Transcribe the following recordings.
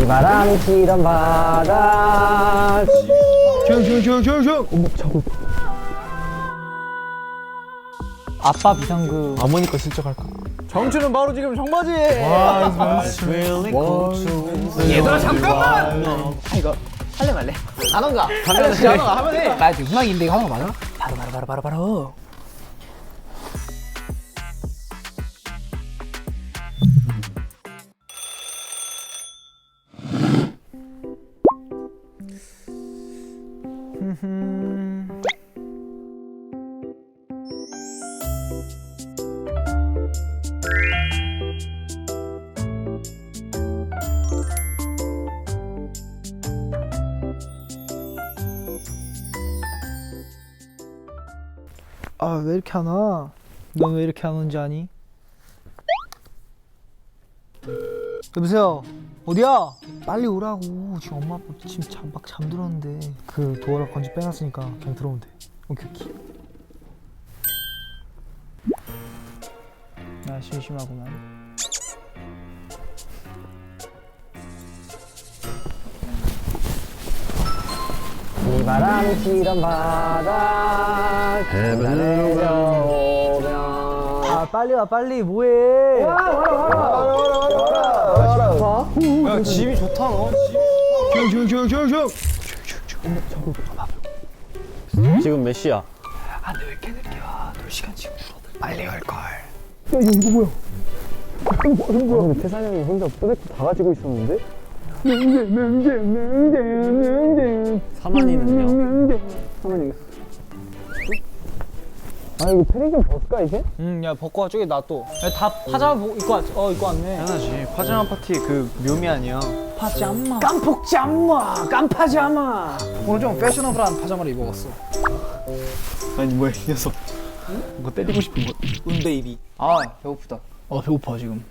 이 바람이 치던 바다. 조용. 어머 자꾸. 아빠 비상금. 어머니까 슬쩍 할까? 정추는 바로 지금 청바지. 얘들아 잠깐만. 이거 할래 말래? 안 온가? 하면 하면 해. 나 지금 음악인데 이거 하는 거 맞아? 바로. 아 왜 이렇게 안 와? 넌 왜 이렇게 안 오는지 아니? 여보세요? 어디야? 빨리 오라고. 지금 엄마 아빠 지금 막 잠들었는데 그 도어락 건지 빼놨으니까 그냥 들어오면 돼. 오케이. 나 심심하구만. 이 바람이 치던 바다. 해변으로 오면. 아 빨리 와 빨리 뭐해? 야 집이 좋다 너. 조용. 지금 몇 시야? 안돼 왜 이렇게 늦게 와? 놀 시간 지금 줄어들. 빨리 갈 걸. 근데 태산이 형이 혼자 뿌듯해 다 가지고 있었는데? 사만이는요? 아 이거 패딩 좀 벗을까 이제? 야 벗고 와. 저기 놔둬. 다 파자마 입고 입고 왔네. 당연하지. 파자마 파티 그 묘미 아니야. 파자마. 깜파자마. 오늘 좀 패셔너블한 파자마를 입어봤어. 아니 뭐야 이 녀석. 뭐 때리고 싶은 거. 은베이비. 아 배고프다. 배고파 지금.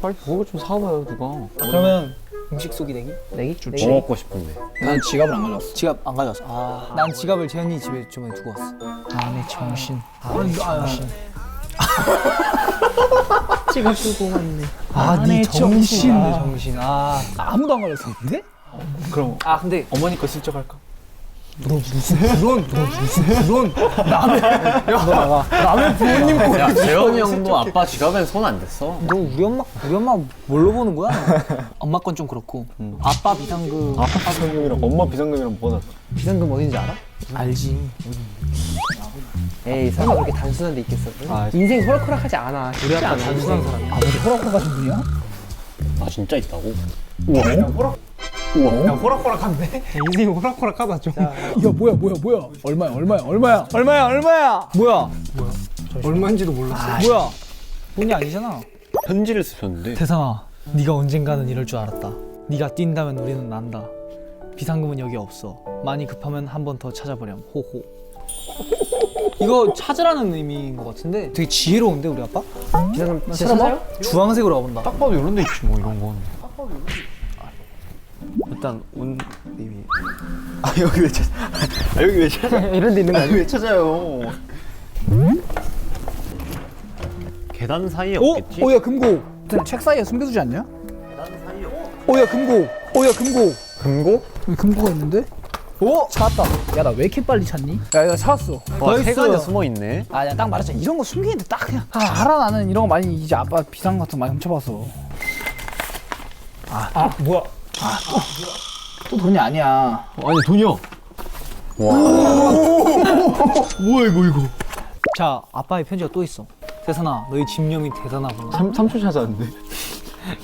빨리 먹을 좀 사와봐요 누가. 그러면 음식 쏘기 내기? 내기? 좋지. 뭐 먹고 싶은데. 난 지갑을 안 가져왔어. 지갑 안 가져왔어. 난 지갑을 재현이 집에 저번에 두고 왔어. 내 정신. 정신. 지갑 들고 왔네. 내 정신. 내 정신. 아무도 안 가져왔었는데? 그럼 근데 어머니 거 슬쩍 할까? 너 무슨 남의 부모님 거. 야, 재현이 형도 아빠 지갑엔 손 안 댔어. 너 우리 엄마 뭘로 보는 거야? 엄마 건 좀 그렇고. 아빠 비상금. 아빠 비상금이랑 엄마 비상금이랑 뭐가 달라? 비상금 어딘지 알아? 알지. 에이 설마 그렇게 단순한 데 있겠어? 아, 인생 호락호락하지 않아. 우리 아빠 단순한 사람이야. 우리 호락호락하신 분이야? 아 진짜 있다고? 야 호락호락한데? 인생이 호락호락하다 좀. 야 뭐야? 얼마야? 뭐야? 얼마인지도 몰랐어. 뭐야? 돈이 아니잖아. 편지를 쓰셨는데. 태상아, 네가 언젠가는 이럴 줄 알았다. 네가 뛴다면 우리는 난다. 비상금은 여기 없어. 많이 급하면 한 번 더 찾아보렴. 호호. 이거 찾으라는 의미인 것 같은데 되게 지혜로운데 우리 아빠? 비상금 진짜 찾아봐? 찾아요? 주황색으로 와본다. 딱 봐도 이런 데 있지 뭐 이런 건. 일단 운님이. 여기 왜 찾아? 여기 왜 찾아? 이런 데 있는 거 아니야? 왜 찾아요? 계단 사이에 오? 없겠지? 야 금고. 책 사이에 숨겨두지 않냐? 계단 사이에 없. 야 금고. 금고. 금고? 여기 금고가 있는데? 찾았다. 야 나 왜 이렇게 빨리 찾니? 야 찾았어. 와, 세간에 숨어 있네. 야 딱 말했잖아. 이런 거 숨기는데 딱 그냥. 알아 나는 이런 거 많이 이제 아빠 비상 같은 거 많이 훔쳐봐서. 뭐야? 또 돈이 아니야. 아니 돈이요. 뭐야 이거? 자 아빠의 편지가 또 있어. 세선아 너희 집념이 대단하구나. 3초 찾았는데.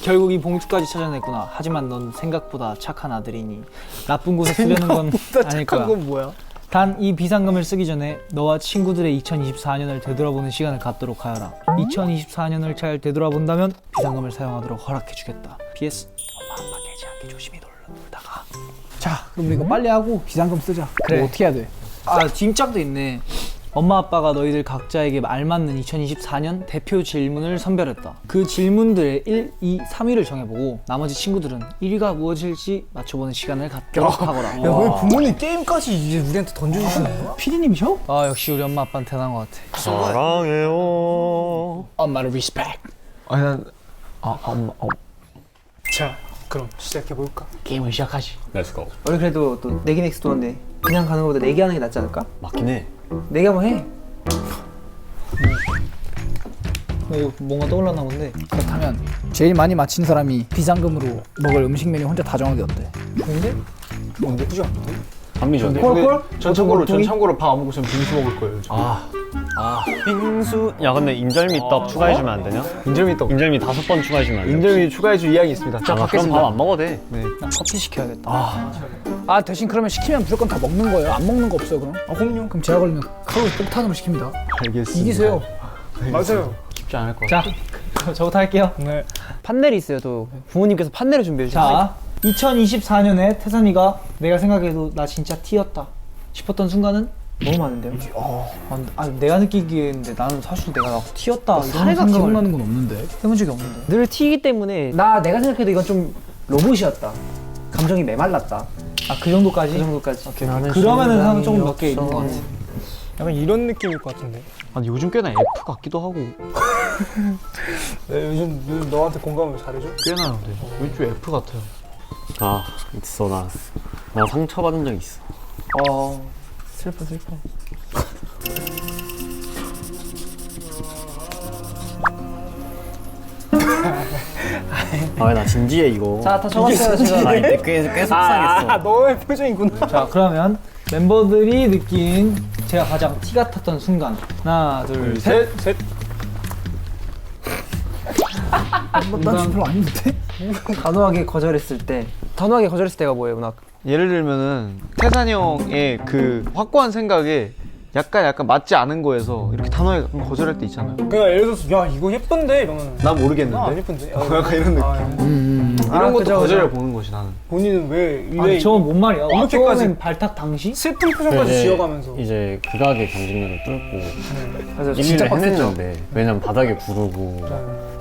결국 이 봉투까지 찾아냈구나. 하지만 넌 생각보다 착한 아들이니 나쁜 곳에 쓰려는 건 아닐 거야. 뭐야? 단 이 비상금을 쓰기 전에 너와 친구들의 2024년을 되돌아보는 시간을 갖도록 하여라. 2024년을 잘 되돌아본다면 비상금을 사용하도록 허락해주겠다. PS 엄마 아빠 깨지 않게 조심히 놀다가. 자 그럼 우리 이거 빨리 하고 비상금 쓰자. 그래. 뭐 어떻게 해야 돼? 뒷짝도 있네. 엄마 아빠가 너희들 각자에게 알맞는 2024년 대표 질문을 선별했다. 그 질문들의 1, 2, 3위를 정해보고 나머지 친구들은 1위가 무엇일지 맞춰보는 시간을 갖도록 하거라. 야 왜 부모님 게임까지 이제 우리한테 던져주시는 거야? 피디님이셔? 역시 우리 엄마 아빠는 대단한 것 같아. 사랑해요. 엄마를 리스펙. 아니 난 자 그럼 시작해볼까? 게임을 시작하지. 렛츠고. 원래 그래도 또 내기 넥스 도는데 그냥 가는 것보다 내기 하는 게 낫지 않을까? 맞긴 해. 내기 한번 해. 이거 뭔가 떠올랐나 본데. 그렇다면 제일 많이 맞힌 사람이 비상금으로 먹을 음식 메뉴 혼자 다 정하기 어때? 좋은데? 나쁘지 않은데? 반미전. 콜콜? 전 참고로 밥 안 먹고 전 빙수 먹을 거예요. 빙수. 야 근데 인절미 떡 추가해주면 안 되냐? 인절미 떡. 인절미 5번 추가해주면 안 돼? 인절미 추가해줄 이야기 있습니다. 자, 아, 그럼 받겠습니다. 밥 안 먹어도 돼. 나 커피 시켜야겠다. 아 대신 그러면 시키면 무조건 다 먹는 거예요? 안 먹는 거 없어요 그럼? 그럼요. 그럼 제가 걸리면 칼로리 폭탄으로 시킵니다. 알겠습니다. 이기세요. 맞아요. 쉽지 않을 것 자, 그럼 저부터 할게요. 네. 판넬이 있어요. 또 부모님께서 판넬을 준비해 주셨어요. 자, 2024년에 태산이가 내가 생각해도 나 진짜 T였다 싶었던 순간은 너무 많은데요. 내가 느끼기에는데 나는 사실 내가 T였다 이런 사례가 생각을 기억나는 건 없는데 해본 적이 없는데. 늘 T이기 때문에 내가 생각해도 이건 좀 로봇이었다. 감정이 메말랐다. 아 그 정도까지? 그 정도까지. 그러면은 한 조금 몇 개 있는 것 같아. 약간 이런 느낌일 것 같은데. 아니 요즘 꽤나 F 같기도 하고. 네, 요즘 너한테 공감을 잘해줘? 꽤나 근데 왠지 F 같아요. 아 있어 나 상처받은 적 있어. 슬퍼. 아 왜 나 진지해 이거. 자, 다 적었어요, 제가. 나 이때 꽤 속상했어. 너의 표정이구나. 자 그러면 멤버들이 느낀 제가 가장 T 같았던 순간 하나 둘 셋. 셋. 난 별로 아닌데? 단호하게 거절했을 때. 단호하게 거절했을 때가 뭐예요, 문학? 예를 들면은 태산이 형의 그 확고한 생각에 약간 맞지 않은 거에서 이렇게 단호하게 거절할 때 있잖아요. 그냥 예를 들어서 야 이거 예쁜데 이러면 난 모르겠는데. 안 예쁜데 약간 이런 느낌. 이런 것도 거절해 보는 것이 나는. 본인은 왜 아니 저건 뭔 말이야? 이렇게까지- 처음엔 발탁 당시? 슬픈 표정까지 지어가면서 이제 극악의 경쟁률을 뚫고 그래서 1위를 해냈는데 왜냐면 바닥에 구르고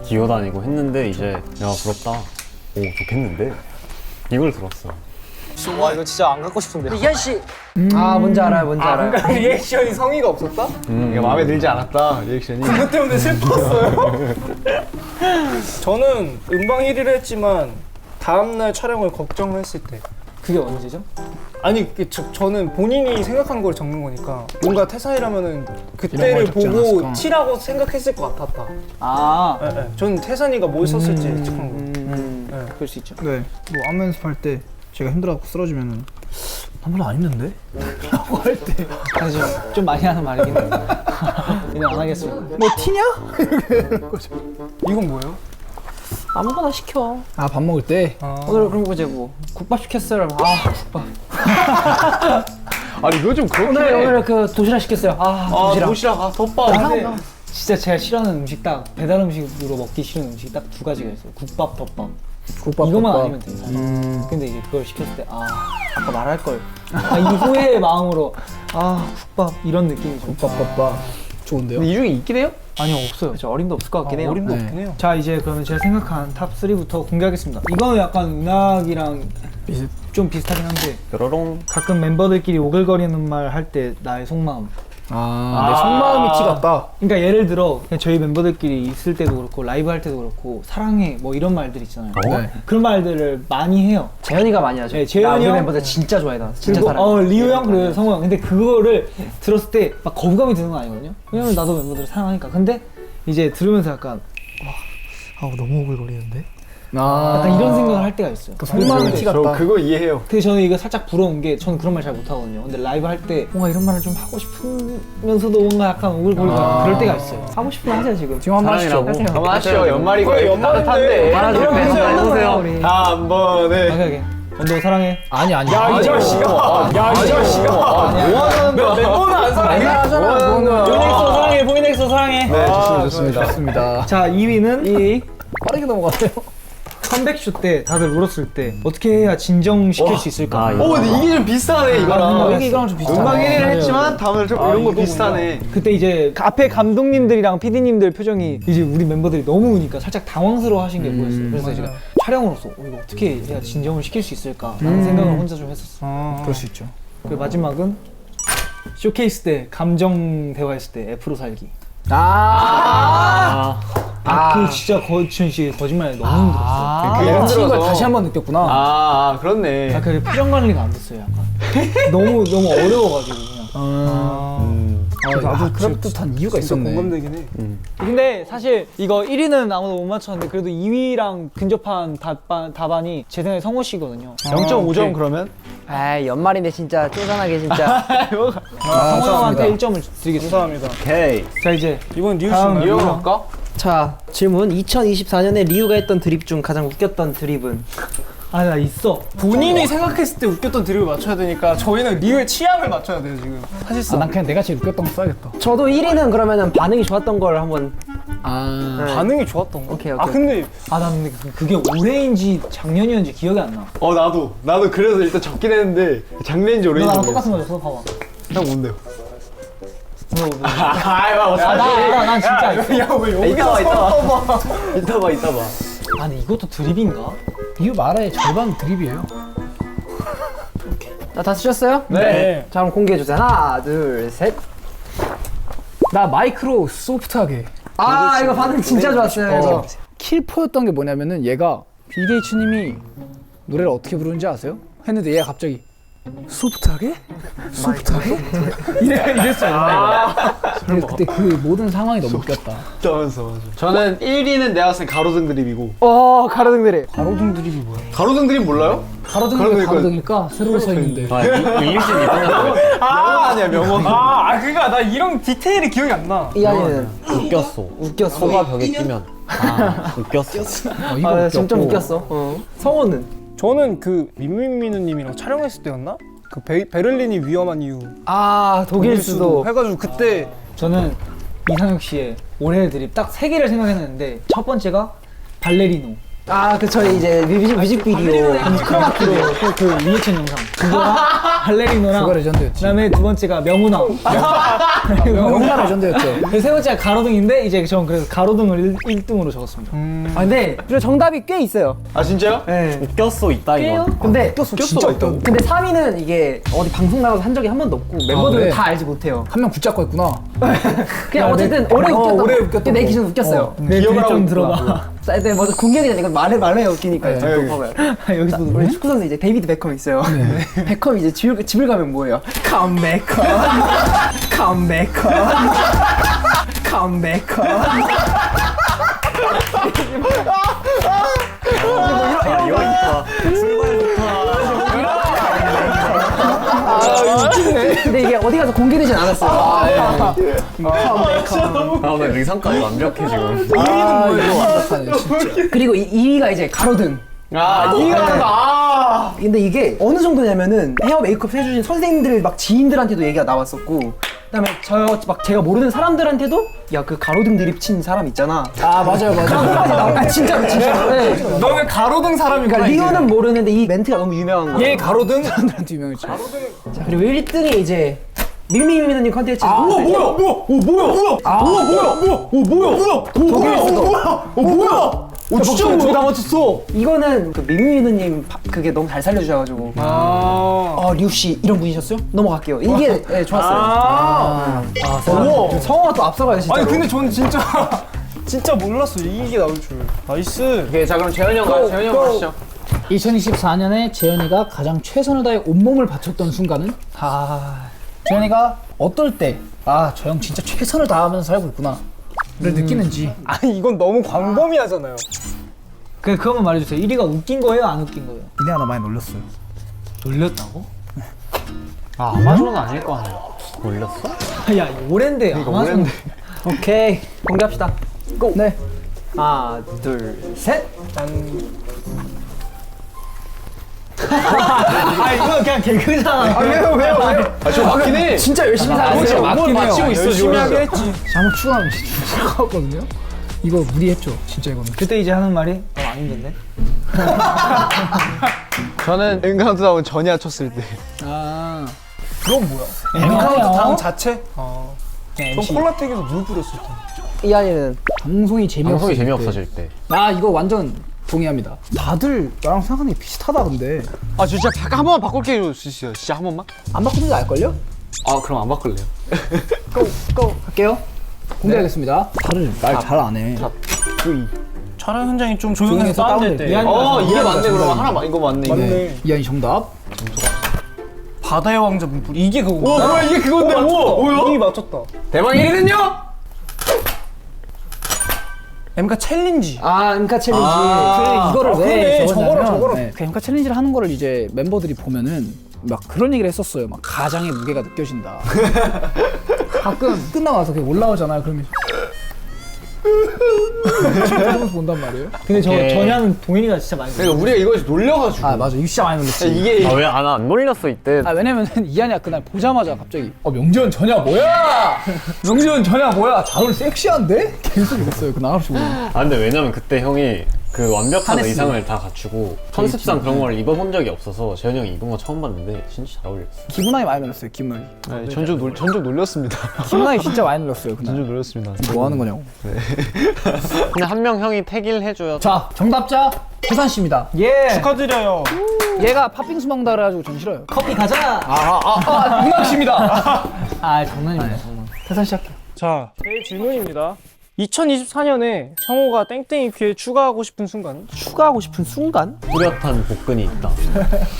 기어다니고 했는데 이제 야 부럽다. 오 좋겠는데 이걸 들었어. 와, 이거 진짜 안 갖고 싶은데. 이현 씨. 뭔지 알아요. 그러니까 리액션이 성의가 없었다? 이게 마음에 들지 않았다 리액션이. 그것 때문에 슬펐어요. 저는 음방 1위를 했지만 다음날 촬영을 걱정을 했을 때 그게 언제죠? 아니 저는 본인이 생각한 걸 적는 거니까 뭔가 태산이라면은 그때를 보고 T라고 생각했을 것 같았다. 아 저는 태산이가 뭘 썼을지 예측한 거. 그럴 수 있죠. 네, 뭐 안무 연습할 때 제가 힘들어갖고 쓰러지면은 난 별로 안 힘든데? 라고 할 때 사실 좀 많이 하는 말이긴 해. 이거 안 하겠어요. 뭐 티냐? 이건 뭐예요? 아무거나 시켜. 아 밥 먹을 때? 오늘 그런 거지 뭐. 국밥 시켰어요. 국밥. 아니 이거 좀 그렇긴 해. 오늘 그 도시락 시켰어요. 도시락. 도시락 덮밥. 근데 진짜 제가 싫어하는 음식 딱 배달 음식으로 먹기 싫은 음식 딱 두 가지가 있어요. 국밥, 덮밥. 국밥 이것만 덮밥. 아니면 돼. 사실. 근데 이제 그걸 시켰을 때 아까 말할 걸. 이 후회의 마음으로 국밥 이런 느낌이죠. 국밥 덮밥 좋은데요? 이 중에 있긴 해요? 아니요 없어요. 그렇죠. 어림도 없을 것 같긴 해요. 어림도 네. 없긴 해요. 자 이제 그러면 제가 생각한 탑 3부터 공개하겠습니다. 이거는 약간 은하기랑 좀 비슷하긴 한데 뾰로롱. 가끔 멤버들끼리 오글거리는 말 할 때 나의 속마음. 내 속마음이 티 같다. 그러니까 예를 들어 그냥 저희 멤버들끼리 있을 때도 그렇고 라이브 할 때도 그렇고 사랑해 뭐 이런 말들 있잖아요. 네. 그런 말들을 많이 해요. 재현이가 많이 하죠. 네, 재현이 나 우리 형. 멤버들 진짜 좋아해 나. 진짜 그리고 사랑해. 리우 형 그리고 성호 형. 근데 그거를 들었을 때 막 거부감이 드는 거 아니거든요. 왜냐면 나도 멤버들을 사랑하니까. 근데 이제 들으면서 약간 너무 오글거리는데? 약간 이런 생각을 할 때가 있어요. 속마음이 티 저 같다. 그거 이해해요. 근데 저는 이거 살짝 부러운 게 저는 그런 말 잘 못하거든요. 근데 라이브 할 때 뭔가 이런 말을 좀 하고 싶으면서도 뭔가 약간 오글거리고 그럴 때가 있어요. 하고 싶으면 하세요 지금. 지금 한번 하시죠. 사랑이라고. 그만하시오. 연말이고 따뜻한데. 말아줄 때 해보세요. 한 번에. 오케이. 언더 사랑해. 아니 야 이 자식아! 야 이 자식아! 뭐하는 거야? 멤버는 안 사랑해? 보이넥소 사랑해. 보이넥소 사랑해. 네 좋습니다. 좋습니다. 자 2위는 빠르게 넘어가세요. 컴백쇼 때 다들 울었을 때 어떻게 해야 진정시킬 수 있을까? 근데 이게 좀 비슷하네 이거랑. 이거랑 좀 비슷하네. 음악 1위를 했지만 다음에 좀 이런 거 비슷하네. 그때 이제 그 앞에 감독님들이랑 PD님들 표정이 이제 우리 멤버들이 너무 우니까 살짝 당황스러워 하신 게 보였어요. 그래서 제가 촬영으로서 이거 어떻게 해야 진정을 시킬 수 있을까라는 생각을 혼자 좀 했었어. 그럴 수 있죠. 그 마지막은 쇼케이스 때 감정 대화했을 때 F로 살기. 그 진짜 거준 씨 거짓말 너무 힘들었어. 그게 내가 치는 걸 힘들어서. 다시 한 번 느꼈구나. 아 그렇네. 그 표정 관리가 안 됐어요. 약간 너무 어려워가지고 그냥. 나도 그럴듯한 이유가 진짜 있었네. 공감되긴 해. 근데 사실 이거 1위는 아무도 못 맞췄는데 그래도 2위랑 근접한 답안이 제 생각에 성호 씨거든요. 0.5점 그러면? 아 연말인데 진짜 쪼잔하게 진짜. 성호 형한테 1점을 드리겠습니다. 감사합니다. 오케이. 자 이제 이번 리우 다음 씨인가요? 이거 할까? 자 질문 2024년에 리우가 했던 드립 중 가장 웃겼던 드립은? 아 나 있어. 본인이 생각했을 때 웃겼던 드립을 맞춰야 되니까 저희는 리우의 취향을 맞춰야 돼요 지금. 사실상. 난 그냥 내가 제일 웃겼던 거 써야겠다. 저도 1위는 그러면은 반응이 좋았던 걸 한번. 반응이 좋았던 거. 오케이, 아 오케이. 근데 아 나 근데 그게 올해인지 작년이었는지 기억이 안 나. 나도 그래서 일단 적긴 했는데 작년인지 너 올해인지 나랑 똑같은 거 줬어 봐봐. 형 뭔데요? 난 진짜 있어. 야왜 여기서 이따 봐. 아 근데 이것도 드립인가? 이유 말의 절반 드립이에요. 다 쓰셨어요? 네. 자 그럼 공개해 주세요. 하나, 둘, 셋. 나 마이크로 소프트하게. 아 이거 반응 진짜 좋았어요. 이거. 킬포였던 게 뭐냐면은 얘가 빌 게이츠님이 노래를 어떻게 부르는지 아세요? 했는데 얘가 갑자기 소프트하게? 소프트하게? 이랬어요. 그래서 그때 그 모든 상황이 너무 웃겼다. 맞아. 저는 1위는 내가 쓴 가로등 드립이고 가로등 드립. 가로등 드립이 뭐야? 가로등 드립 몰라요? 가로등이 왜 가로등일까? 세로로 서 있는데. 아, 이일진 이번에 아니야 명언. 그러니까 나 이런 디테일이 기억이 안 나. 이한이는 웃겼어. 소가 벽에 끼면 웃겼어. 이거 아, 웃겼고. 진짜 웃겼어. 성호는? 저는 그 민민민우님이랑 촬영했을 때였나? 그 베를린이 위험한 이유. 아 독일 수도. 해가지고 그때 저는 이상혁 씨의 올해 드립 딱 3개를 생각했는데 첫 번째가 발레리노. 아 그쵸 이제 뮤직비디오 크로마키로 그 리액션 영상. 그거랑 발레리노랑. 그거 레전드였지. 그다음에 두 번째가 명훈아. 영화 레전드였죠. 세 번째가 가로등인데 이제 전 그래서 가로등을 1등으로 적었습니다. 아 근데 그리고 정답이 꽤 있어요. 아 진짜요? 네. 웃겼어 있다 이건. 근데 진짜 있다고. 근데 3위는 이게 어디 방송 나가서 한 적이 한 번도 없고 멤버들은 그래? 다 알지 못해요. 한 명 붙잡고 했구나. 그냥 어쨌든 올해 웃겼던 올해 거. 웃겼던 내 거. 기준 웃겼어요. 내 기억을 하고 좀 있구나. 들어봐. 자, 근데 먼저 공개하기 전에 이거 말해야 웃기니까 네. 좀 봐봐요. 여기서 우리 축구 선수 이제 데이비드 베컴 있어요. 베컴이 이제 집을 가면 뭐예요? Come back home, come back home, come back home. 이거 있다. 근데 이게 어디 가서 공개되진 않았어요. 아 오늘 의상까지 완벽해 지금. 아 이거 완벽하네 진짜. 그리고 2위가 이제 가로등. 이해가 근데 이게 어느 정도냐면은 헤어 메이크업 해주신 선생님들 막 지인들한테도 얘기가 나왔었고 그다음에 제가 모르는 사람들한테도 야 그 가로등 드립 친 사람 있잖아. 아 맞아요. 아 진짜로. 네. 너는 가로등 사람이구나. 그러니까 리오는 모르는데 이 멘트가 너무 유명한 거야. 얘 가로등? 사람들한테 유명했지. 자 그리고 1등이 이제 밀미밀미님 컨텐츠. 진짜 다 맞췄어. 이거는 그 밀미밀미님 그게 너무 잘 살려주셔가지고 리우 씨 이런 분이셨어요? 넘어갈게요. 이게 네, 좋았어요. 성호가 또 앞서가요 진짜. 아니 근데 저는 진짜 진짜 몰랐어 이게 나올 줄. 나이스. 오케이 자 그럼 재현이 형 가시죠. 2024년에 재현이가 가장 최선을 다해 온몸을 바쳤던 순간은? 재현이가 어떨 때 아 저 형 진짜 최선을 다하면서 살고 있구나 를 느끼는지. 아니 이건 너무 광범위하잖아요. 그거만 말해주세요. 1위가 웃긴 거예요, 안 웃긴 거예요? 니네 하나 많이 놀렸어요. 놀렸다고? 아마존은 아닐 거 아니야. 올렸어? 야 올해인데 아마존. 오케이 공개합시다. 고. 네. 하나 둘 셋. 아 이거 그냥 개그잖아. 왜요? 저 맞긴 해. 진짜 열심히 살았어요. 맞긴 맞히고 있어 열심히 하게 지금. 했지. 잘못 추가하면 추가했거든요. 이거 무리했죠 진짜 이거는. 그때 이제 하는 말이 너무 안 힘든데? 저는 엔카운트다운 전야 쳤을 때. 아 그건 뭐야? 엔카운트 다음 자체? 그냥 전 MC. 콜라텍에서 물 뿌렸을 때. 이한이는 방송이 방송이 재미없어질 재미없어질 때. 때. 아 이거 완전 동의합니다. 다들 나랑 생각하는 게 비슷하다 근데. 아 진짜 잠깐 한 번만 바꿀게 해줄 수 있어요. 진짜 한 번만. 안 바꾸는 게 나을걸요? 아 그럼 안 바꿀래요. 고 갈게요. 공개하겠습니다. 말 잘 안 해. 촬영 현장이 좀 조용해서 조용해서 다운될 때. 이게 맞네. 그럼 하나 이거 맞네. 이거. 맞네. 이한이 정답. 바다의 왕자 문풀. 이게 그거. 와, 뭐야, 이게 그건데. 뭐야? 이미 맞췄다. 대박 1위는요? 엠카 챌린지. 아, 음카 챌린지. 이거를 그러네. 왜 저거를. 적었냐면 네, 엠카 챌린지를 하는 거를 이제 멤버들이 보면은 막 그런 얘기를 했었어요. 막 가장의 무게가 느껴진다. 가끔 끝나고 나서 그게 올라오잖아요. 그러면 지금 본단 말이에요. 근데 저 오케이. 전향은 동현이가 진짜 많이 그러니까 우리가 이걸 놀려가지고. 아 맞아, 이거 진짜 많이 놀랐지. 이게 아 왜 안 놀렸어 이때? 아 왜냐면은 이한이가 그날 보자마자 갑자기 명지원 전야 뭐야? 명지원 전야 뭐야? 잘 어울려 섹시한데? 계속 이랬어요. 그 나가시고. 아 근데 왜냐면 그때 형이 그 완벽한 하네스. 의상을 다 갖추고 컨셉상 그런 걸 입어본 적이 없어서 재현이 형이 입은 거 처음 봤는데 진짜 잘 어울렸어. 기분하게 많이 놀랐어요. 기분하게. 네, 전적 놀렸습니다. 기분하게 진짜 많이 놀랐어요. 그날. 전적 놀렸습니다. 뭐 하는 거냐고. 근데 한 명 형이 태기를 해줘요. 자, 정답자 태산 씨입니다. 예. 축하드려요. 얘가 팥빙수 먹는다 그래가지고 전 싫어요. 커피 가자. 문학 씨입니다. 아 장난입니다. 태산 씨 할게요. 자, 제 질문입니다. 2024년에 성호가 땡땡이 퀴에 추가하고 싶은 순간? 추가하고 싶은 순간? 뚜렷한 복근이 있다.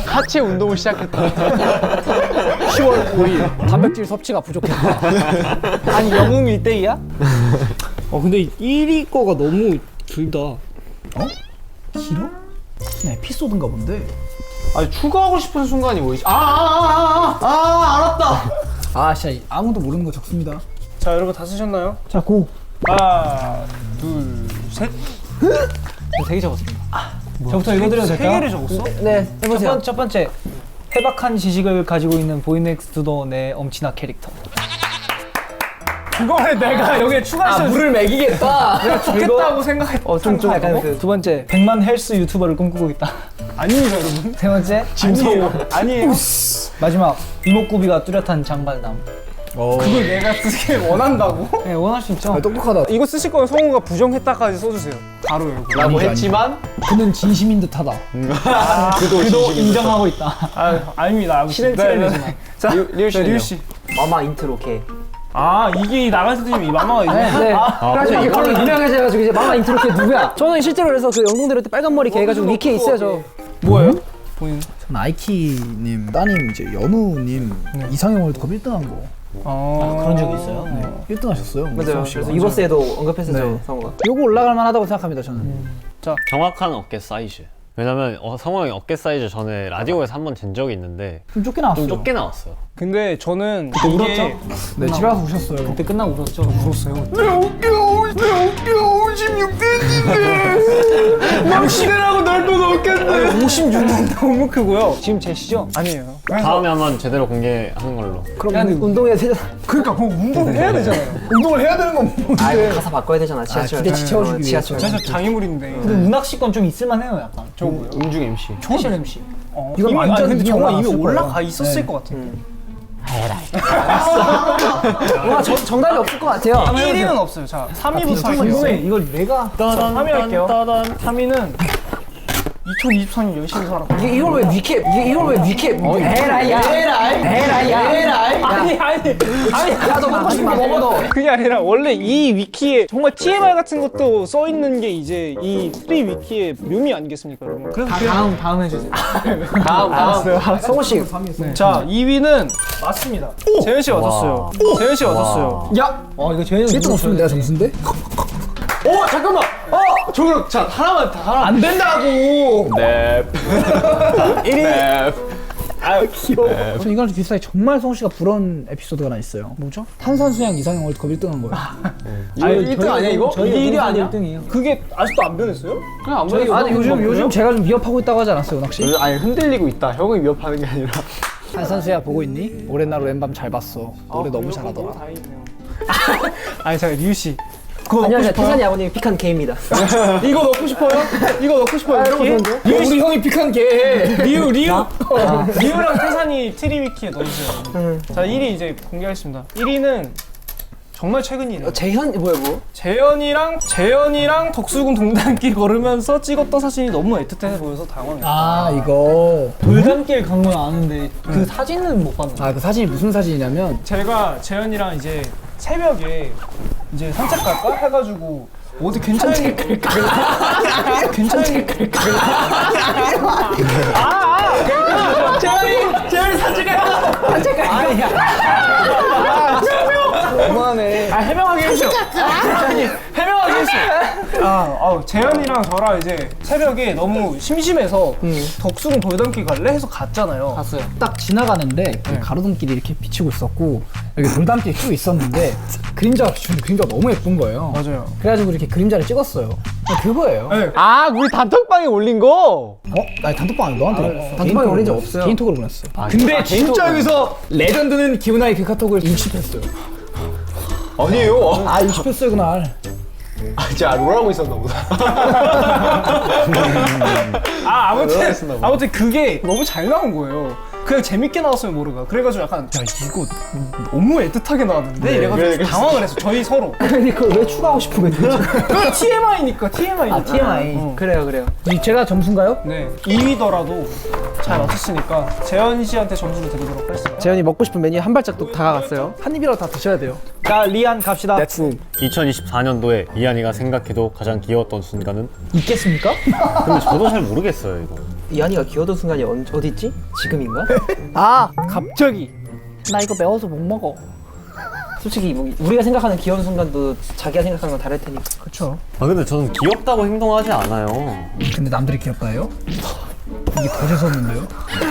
하체 운동을 시작했다. 10월 5일 단백질 섭취가 부족했다. 아니 영웅 1대2야? 근데 1위 거가 너무 길다. 길어? 그냥 에피소드인가 본데. 아니 추가하고 싶은 순간이 뭐지? 알았다. 아 진짜 아무도 모르는 거 적습니다. 자, 여러분 다 쓰셨나요? 자 고. 하나, 둘, 셋. 되게 적었습니다. 저부터 읽어드려도 세 될까요? 개를 적었어? 네, 해보세요. 첫 번째 해박한 지식을 가지고 있는 보이넥스트도 내 엄친아 캐릭터. 그거를 내가 여기에 추가했어요. 물을 먹이겠다. 내가 좋겠다고 생각했어. 좀 약간 두 번째 100만 헬스 유튜버를 꿈꾸고 있다. 아닙니다, 여러분. 세 번째 아니에요. 마지막 이목구비가 뚜렷한 장발남. 그걸 내가 쓰길 원한다고? 네, 원할 수 있죠. 똑똑하다. 이거 쓰실 거면 성우가 부정했다까지 써주세요. 바로 여러분. 라고 했지만 그는 진심인 듯하다. 그도 인정하고 있다. 아닙니다. 실은 트렌드지만. 자, 리우 씨는요? 리우 씨. 마마 인트로 개. 이게 나갈 때 이 마마가 있네. 네. 그래가지고 이게 바로 유명해져가지고 이제 마마 인트로 개 누구야? 저는 실제로 그래서 그 영동대로 때 빨간 머리 개 해가지고 위키에 있어요 저. 뭐예요? 본인. 전 아이키님 따님 이제 연우님 이상형 월드컵 1등한 거. 그런 적이 있어요? 네, 1등 하셨어요. 맞아요. 그래서 이버스에도 언급했었죠 네. 성우가. 요거 올라갈 만하다고 생각합니다 저는. 정확한 어깨 사이즈. 왜냐면 성호 형이 어깨 사이즈 전에 라디오에서 한 번 잰 적이 있는데 좀 좁게 나왔어요. 좀 좁게 나왔어요. 근데 저는 울었죠? 네, 집에 가서 우셨어요. 그때 끝나고 울었죠. 울었어요. 당신이라고 넓은 어깨인데. 56년 너무 크고요. 지금 제시죠? 아니에요. 다음에 한번 제대로 공개하는 걸로. 그럼 운동해야 되잖아. 그러니까 그거 운동을 해야 되잖아요. 운동을 해야 되는 건 뭔데? 아, 가사 바꿔야 되잖아. 지하철. 기대치 채워주기 지하철. 진짜 장애물인데. 근데 문학시권 좀 있을만해요 약간. 저 뭐요? 음중 MC. 패션 MC. 이건 이미 완전 근데 이미 정말 이미 올라갔을 올라가 거예요. 있었을 네. 것 같은데. 뭔가 정답이 없을 것 같아요. 1위는 없어요. 자, 3위부터 할게요. 궁금해. 이걸 내가 3위 할게요. 3위는 2024년 열심히 살았다. 이걸 왜 위캡? 이걸 왜 위캡? 에라이야. 에라이야. 아니. 야, 너 먹고 싶은 거 먹어 너. 그게 아니라 원래 이 위키에 정말 TMI 같은 것도 써 있는 게 이제 이 프리 위키의 묘미 아니겠습니까, 여러분? 그래서 다음 해주세요. 다음. 성호 씨. 자, 2위는 맞습니다. 재현 씨가 맞았어요. 재현 씨가 맞았어요. 야. 이거 재현이 1등 없으면 내가 점수인데? 잠깐만. 저기로 자 하나만 안 된다고! 네. 1위. 저 이거랑 좀 비슷하게 정말 성우 씨가 부러운 에피소드가 하나 있어요. 뭐죠? 탄산수양 이상형 월드컵 1등한 거예요. 이거 1등 아니야 이거? 저희 이게 1위 아니야? 1등이에요. 그게 아직도 안 변했어요? 그냥 안 보여. 아니 요즘 제가 좀 위협하고 있다고 하지 않았어요, 은학 씨? 아니 흔들리고 있다. 형이 위협하는 게 아니라. 탄산수야 보고 있니? 오랜 날 오랜 밤 잘 봤어. 노래 너무 잘하더라. 다행이네요. 아니, 잠깐 리우 씨. 그거 넣고 안녕하세요. 싶어요? 태산이 아버님이 픽한 개입니다. 이거 넣고 싶어요? 이거 넣고 싶어요? 위키? 우리 형이 픽한 게 리우. 리우랑 태산이 트리위키에 넣어주세요. 자, 1위 이제 공개하겠습니다. 1위는 정말 최근 일이에요. 재현 뭐야? 재현이랑 덕수궁 동단길 걸으면서 찍었던 사진이 너무 애틋해 보여서 당황했어요. 아 이거 돌담길 간 건 아는데 그 사진은 못 봤는데. 그 사진이 무슨 사진이냐면 제가 재현이랑 이제 새벽에 이제 산책 갈까 해가지고 어디 괜찮은 괜찮은 재현이 산책 갈까? 너무하네. 해명하게 해줘. 해명하게 해줘. 재현이랑 저랑 이제 새벽에 너무 심심해서 덕수궁 돌담길 갈래 해서 갔잖아요. 봤어요. 딱 지나가는데 그 가로등길이 이렇게 비치고 있었고 여기 돌담길이 쭉 있었는데 그림자가 비추는데 그림자가 너무 예쁜 거예요. 맞아요. 그래가지고 이렇게 그림자를 찍었어요. 그거예요. 네. 아 우리 단톡방에 올린 거. 아니 단톡방 아니 너한테 단톡방에 올린 적 없어요. 개인톡으로 보냈어. 근데 진짜 여기서 레전드는 기훈아의 그 카톡을 60했어요. 아니에요. 60했어요 그날. 진짜 롤하고 있었나 보다. 아무튼 그게 너무 잘 나온 거예요. 그냥 재밌게 나왔으면 모르가. 그래가지고 약간 야 이거 너무 애틋하게 나왔는데 이래가지고 그래, 당황을 했어. 저희 서로. 근데 그걸 왜 추가하고 싶은 거예요? 그 TMI니까 TMI. TMI. 그래요. 제가 점수인가요? 네. 2위더라도 잘 맞췄으니까 재현 씨한테 점수를 드리도록 하겠습니다. 재현이 먹고 싶은 메뉴 한 발짝도 다가갔어요. 한 입이라도 다 드셔야 돼요. 자 리안 갑시다. 2024년도에 이한이가 생각해도 가장 귀여웠던 순간은? 있겠습니까? 근데 저도 잘 모르겠어요 이거. 이한이가 귀여운 순간이 어디 있지? 지금인가? 갑자기 나 이거 매워서 못 먹어. 솔직히 뭐 우리가 생각하는 귀여운 순간도 자기가 생각하는 건 다를 테니까. 그렇죠. 아 근데 저는 귀엽다고 행동하지 않아요. 근데 남들이 귀엽다 해요? 이게 더 재수없는데요?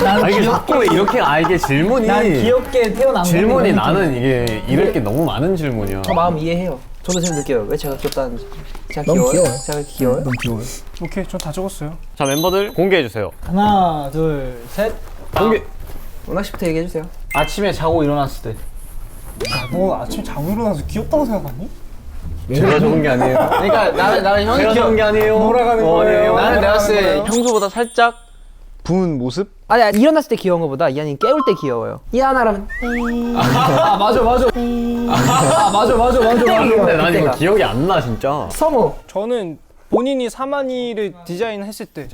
아 이게 자꾸 왜 이렇게 이게 질문이 난 귀엽게 태어난 질문이 나는 이게 이럴 게 너무 많은 질문이야. 저 마음 이해해요. 저도 지금 느껴요. 왜 제가 귀엽다는지. 제가 너무 귀여워요? 귀여워요. 제가 귀여워요? 너무 귀여워요. 오케이, 전 다 적었어요. 자 멤버들 공개해 주세요. 하나 둘 셋. 원학 씨부터 얘기해 주세요. 아침에 자고 일어났을 때. 너 아침에 자고 일어나서 귀엽다고 생각하니? 제가 적은 게 아니에요. 그러니까 나는 형이 제가 적은 게 아니에요. 몰아가는 거예요. 나는 내가 봤을 때 평소보다 살짝 부은 모습? 아니 일어났을 때 귀여운 것보다 이한이 깨울 때 귀여워요. 이한아라면 맞아. 근데 난 이거 그때가. 기억이 안 나 진짜. 성우. 저는 본인이 사만이를 디자인했을 때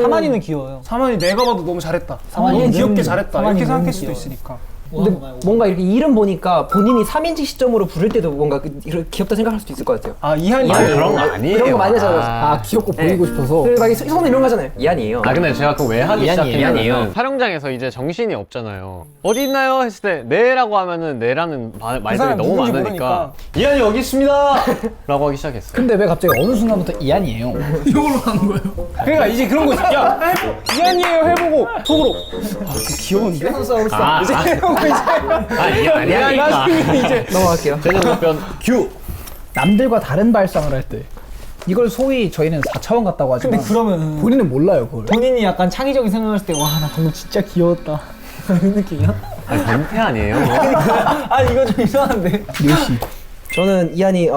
사만이는 귀여워요. 사만이 내가 봐도 너무 잘했다. 사만이 너무 귀엽게 너무- 잘했다. 사만이 이렇게 너무 생각할 수도 귀여워요. 있으니까. 근데 뭔가 이렇게 이름 보니까 본인이 3인칭 시점으로 부를 때도 뭔가 이렇게 귀엽다 생각할 수도 있을 것 같아요. 아 이한이 아니 그런 거 아니에요. 이런 거 많이 하잖아요. 아 귀엽고 보이고 싶어서. 그리고 막 손 이런 거 하잖아요. 이한이에요. 아 근데 제가 그 왜 하기 이한이에요. 시작했냐면 촬영장에서 이제 정신이 없잖아요. 어디 있나요? 했을 때 네라고 하면은 네라는 말들이 사람 너무 누군지 많으니까 이한이 여기 있습니다 라고 하기 시작했어요. 근데 왜 갑자기 어느 순간부터 이한이에요? 이걸로 하는 거예요? 그러니까 이제 그런 거지. 야 이한이에요 해보고 속으로 귀여운데? 아니니까 이제 넘어갈게요. 제년 답변 규. 남들과 다른 발상을 할 때 이걸 소위 저희는 4차원 같다고 하지만 근데 그러면 본인은 몰라요 그걸. 본인이 약간 창의적인 생각했을 때 와 나 방금 진짜 귀여웠다 이런 느낌이야? 아니 변태 아니에요? 아 이거 좀 이상한데. 류씨. 저는 이한이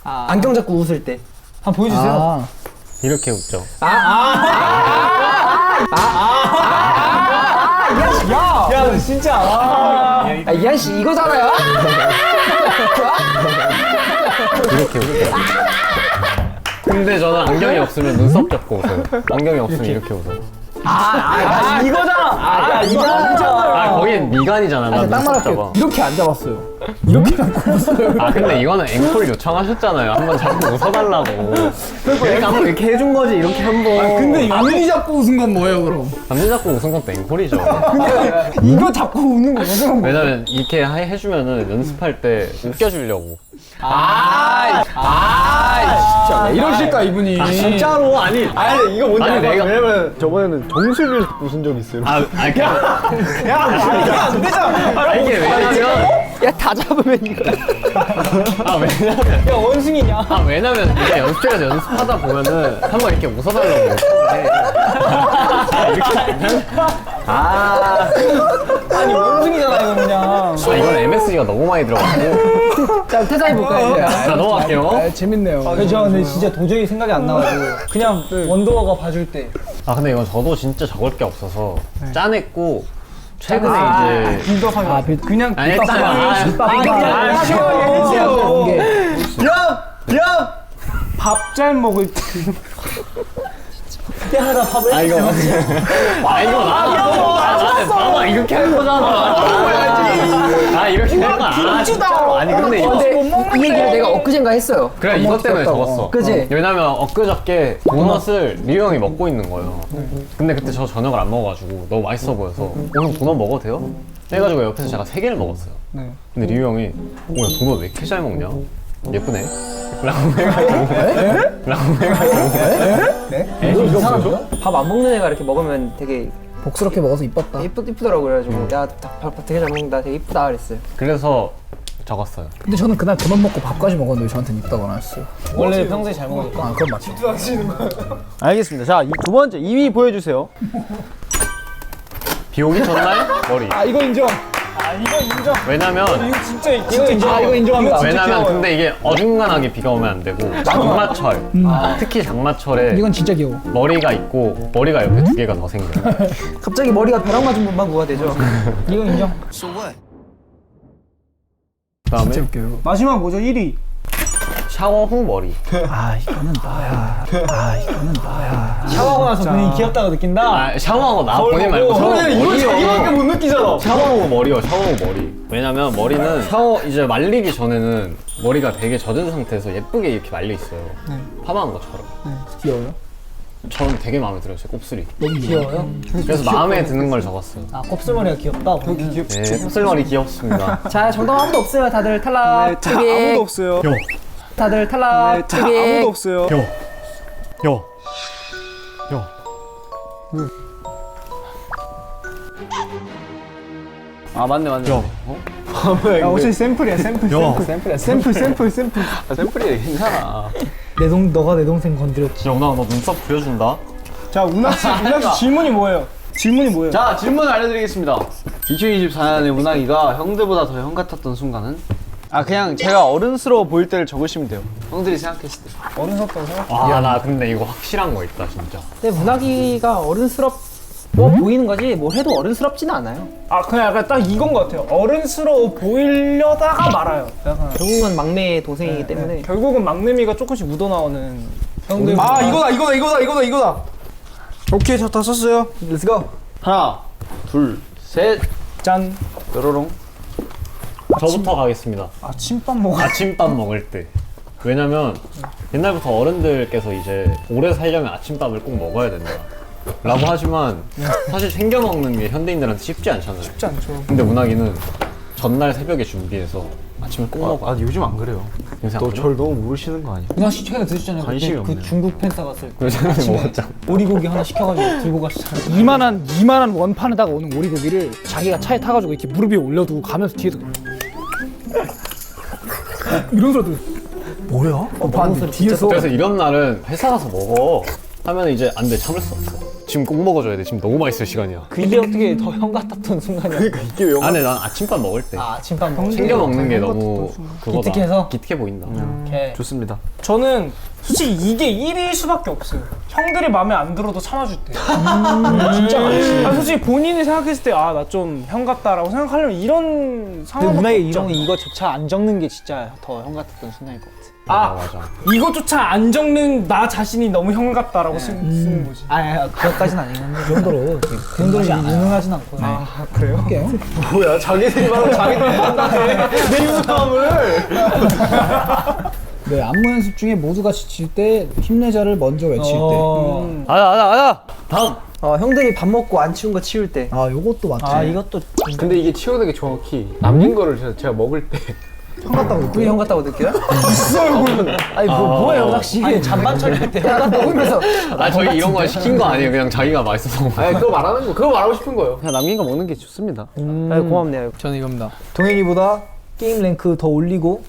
안경 잡고 웃을 때. 한번 보여주세요. 아, 이렇게 웃죠. 야 진짜. 이한 씨 이거잖아요. 이렇게 웃죠. 근데 저는 안경이 없으면 눈썹 잡고 웃어요. 안경이 없으면 이렇게 웃어요. 이거잖아. 아 거긴 미간이잖아. 나 딱 눈썹 말할게요. 잡아. 이렇게 안 잡았어요. 이렇게 잡고 웃어요. 아 근데 이거는 앵콜 요청하셨잖아요. 한번 잡고 웃어달라고. 이렇게 한번 이렇게 해준 거지. 이렇게 한번. 근데 남이 잡고 웃은 건 뭐예요 그럼? 남자 잡고 웃은 것도 앵콜이죠. 이거 잡고 웃는 거 맞아? 왜냐면 이렇게 해주면은 연습할 때 웃겨주려고. 진짜 왜 이러실까 이분이? 진짜로 아니. 아니 이거 뭔지 아니, 알아? 내가- 왜냐면 저번에는 정수리를 웃은 적 있어요. 이게 안 되잖아. 이게 왜냐면 야 다 잡으면 이거. 왜냐면 야 원숭이냐? 왜냐면 이제 연습실에서 연습하다 보면은 한번 이렇게 웃어달라고 해. 아니 원숭이잖아 이거 그냥. 이건 MSG가 너무 많이 들어가고. 자 퇴사해 볼까요? 이제? 자 넘어갈게요. 아, 재밌네요. 저 근데 진짜 도저히 생각이 안 나가지고 그냥 원더워가 봐줄 때. 아 근데 이건 저도 진짜 적을 게 없어서 짠했고 최근에 이제 빌드업하면 그냥 아니 했잖아. 그냥 시원하게 밥 잘 먹을 때 야나 밥을 이거 이거 나한테 봐봐 이렇게 할 거잖아. 아 이렇게 되는 거 아, 진짜로. 아니 근데 이거 근데 이 얘기를 내가 엊그젠가 했어요. 그래 이것 때문에 적었어. 그지? 왜냐면 엊그저께 도넛을 리우 형이 먹고 있는 거예요. 근데 그때 저 저녁을 안 먹어가지고 너무 맛있어 보여서 오늘 도넛 먹어도 돼요? 해가지고 옆에서 제가 3개를 먹었어요. 근데 리우 형이 야 도넛 왜 이렇게 잘 먹냐? 예쁘네? 라고 해가지고 이상하죠? 밥 안 먹는 애가 이렇게 먹으면 되게 복스럽게 먹어서 이뻤다. 이쁘더라고. 그래가지고 야, 밥 되게 잘 먹는다. 되게 이쁘다 그랬어요. 그래서 적었어요. 근데 저는 그날 도넛 먹고 밥까지 먹었는데 왜 저한테는 이쁘다고 안 했어요? 원래 평소에 잘 먹으니까. 아, 그건 맞지. 알겠습니다. 자, 두 번째 2위 보여주세요. 비 오기 전날 머리. 아 이거 인정. 왜냐면 이거 진짜 인정. 이거 인정합니다. 왜냐면 근데 이게 어중간하게 비가 오면 안 되고 장마철 특히 장마철에 이건 진짜 귀여워. 머리가 있고 머리가 옆에 2개가 더 생겨요. 갑자기 머리가 벼락 맞은 분만 구가 되죠. 이거 인정. 그다음에 진짜 웃겨요. 마지막 뭐죠? 1위. 샤워 후 머리. 아, 이거는 너야. 아, 이거는 너야. 샤워하고 나서 본인이 귀엽다고 느낀다. 아 샤워하고 나 본인 말고 샤워하고 머리요. 못 느끼잖아. 샤워하고 머리요. 샤워하고 머리. 왜냐면 머리는 샤워 이제 말리기 전에는 머리가 되게 젖은 상태에서 예쁘게 이렇게 말려 있어요. 파마한 것처럼. 귀여워요? 저는 되게 마음에 들어요. 제 곱슬이. 너무 귀여워요? 그래서 마음에 드는 걸 적었어요. 아 곱슬머리가 귀엽다. 네, 곱슬머리 귀엽습니다. 자, 정답 아무도 없어요. 다들 탈락. 자 아무도 없어요. 다들 탈락. 자 아무도 없어요. 아, 맞네. 야 어차피 샘플이야 샘플. 샘플. 아, 샘플이 괜찮아. 너가 내 동생 건드렸지. 영나 너 눈썹 부여준다. 자 운학 씨 질문이 뭐예요? 자, 질문을 알려드리겠습니다. 2024년에 운항이가 형들보다 더 형 같았던 순간은? 아, 그냥 제가 어른스러워 보일 때를 적으시면 돼요. 형들이 생각했을 때. 어른스럽다고 생각. 나 근데 이거 확실한 거 있다 진짜. 근데 문학이가 어른스러워 보이는 거지 뭘 해도 어른스럽지는 않아요. 아 그냥 약간 딱 이건 것 같아요. 어른스러워 보이려다가 말아요. 약간 결국은 막내 동생이기 때문에 결국은 막내미가 조금씩 묻어나오는 형들. 아, 이거다. 오케이 저 다 썼어요. Let's go. 하나, 둘, 셋. 짠. 뾰로롱. 저부터 가겠습니다. 아침밥 먹어. 아침밥 먹을 때. 왜냐면 옛날부터 어른들께서 이제 오래 살려면 아침밥을 꼭 먹어야 된다. 라고 하지만 사실 챙겨 먹는 게 현대인들한테 쉽지 않잖아요. 쉽지 않죠. 근데 문학이는 전날 새벽에 준비해서 아침을 꼭 먹어. 아, 요즘 안 그래요. 요새 안 그래? 절 너무 모르시는 거 아니야? 문학 씨 최근에 드셨잖아요. 관심이 그때 그 없네요. 중국 팬싸 갔을 때. 요즘에 먹었잖아. 오리고기 하나 시켜가지고 들고 가시잖아요. 이만한 원판에다가 오는 오리고기를 자기가 차에 타가지고 이렇게 무릎 위에 올려두고 가면서 뒤에서 이런 소리 들었어. 뭐야? 봤는데 뒤에서 그래서 이런 날은 회사 가서 먹어 하면 이제 안 돼, 참을 수 없어. 지금 꼭 먹어줘야 돼. 지금 너무 맛있을 시간이야. 그게 어떻게 더 형 같았던 순간이야. 이게 왜 안에 난 아침밥 먹을 때 아 아침밥 먹 챙겨 먹는 게 너무 그거다. 기특해서? 기특해 보인다. 오케이. 좋습니다. 저는 솔직히 이게 1위일 수밖에 없어요. 형들이 마음에 안 들어도 참아줄 때. 진짜 많지. 아, 솔직히 본인이 생각했을 때 아 나 좀 형 같다라고 생각하려면 이런 상황. 근데 문학의 이거조차 안 적는 게 진짜 더 형 같았던 순간일 것 같아. 맞아. 이것조차 안 적는 나 자신이 너무 형 같다라고 쓰는 거지. 그것까지는 아니겠는데. 그 정도로 그 정도로 유능하진 않고. 아 그래요? 할게요. 뭐야, 자기들이 바로 자기들 판단해. 내 유감을. 네, 안무 연습 중에 모두가 지칠 때 힘내자를 먼저 외칠 때. 아자. 다음. 형들이 밥 먹고 안 치운 거 치울 때. 아, 요것도 맞지. 아 이것도 근데 이게 치우는 게 정확히 남긴 거를 제가 먹을 때 형 같다고 그게 형 같다고 느껴요? 아니 뭐예요 낚시? 아니 잠만 철릴 때. 먹으면서 저희 이런 거 시킨 거 아니에요. 그냥 자기가 맛있어서 먹은 거. 아니, 그거 말하고 싶은 거예요. 그냥 남긴 거 먹는 게 좋습니다. 고맙네요. 저는 이겁니다. 동현이보다 게임 랭크 더 올리고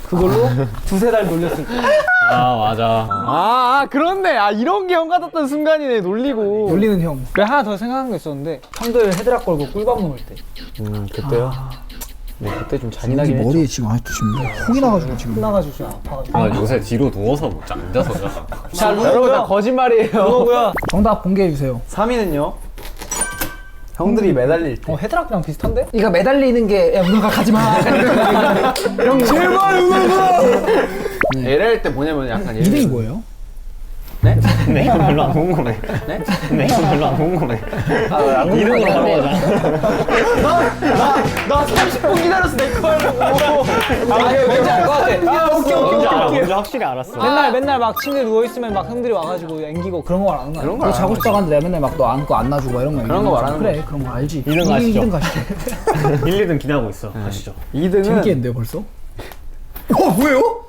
그걸로 두세 달 놀렸을 때. 맞아. 그렇네. 이런 게 형 같았던 순간이네. 놀리고. 놀리는 형. 그래 하나 더 생각한 거 있었는데 형들 헤드락 걸고 꿀밥 먹을 때. 그때요? 네, 그때 좀 여기 잔인하긴 했죠. 머리에 지금 아직도 지금 홍이 나가지고 지금. 나가지고 좀 아파가지고. 요새 뒤로 누워서 먹자. 앉아서 자. 자 여러분 다 거짓말이에요. 그거고요. 정답 공개해 주세요. 3위는요? 형들이 매달릴 때. 헤드락이랑 비슷한데? 이거 매달리는 게 야 문화가 가지마. LL 때 뭐냐면 약간 예를 2등이 들면 뭐예요? 네, 이건 별로 안 궁금해. 네, 이건 별로 안 궁금해. 이름으로 바꿔보자. 나 30분 기다렸어 내 거 하려고. 뭔지 알 것 같아. 먼저 확실히 알았어. 맨날 막 침대에 누워 있으면 막 형들이 와가지고 앵기고 그런 거 말하는 거야. 그런 너 거 자고 싶다고 하는데 내가 맨날 막 너 안고 안 놔주고 막 이런 거 그런 거 말하는 그래 그런 거 알지. 2등 가시죠. 2등 가시죠. 1, 2등 기대하고 있어. 가시죠. 2등은 재밌겠는데요 벌써? 뭐예요?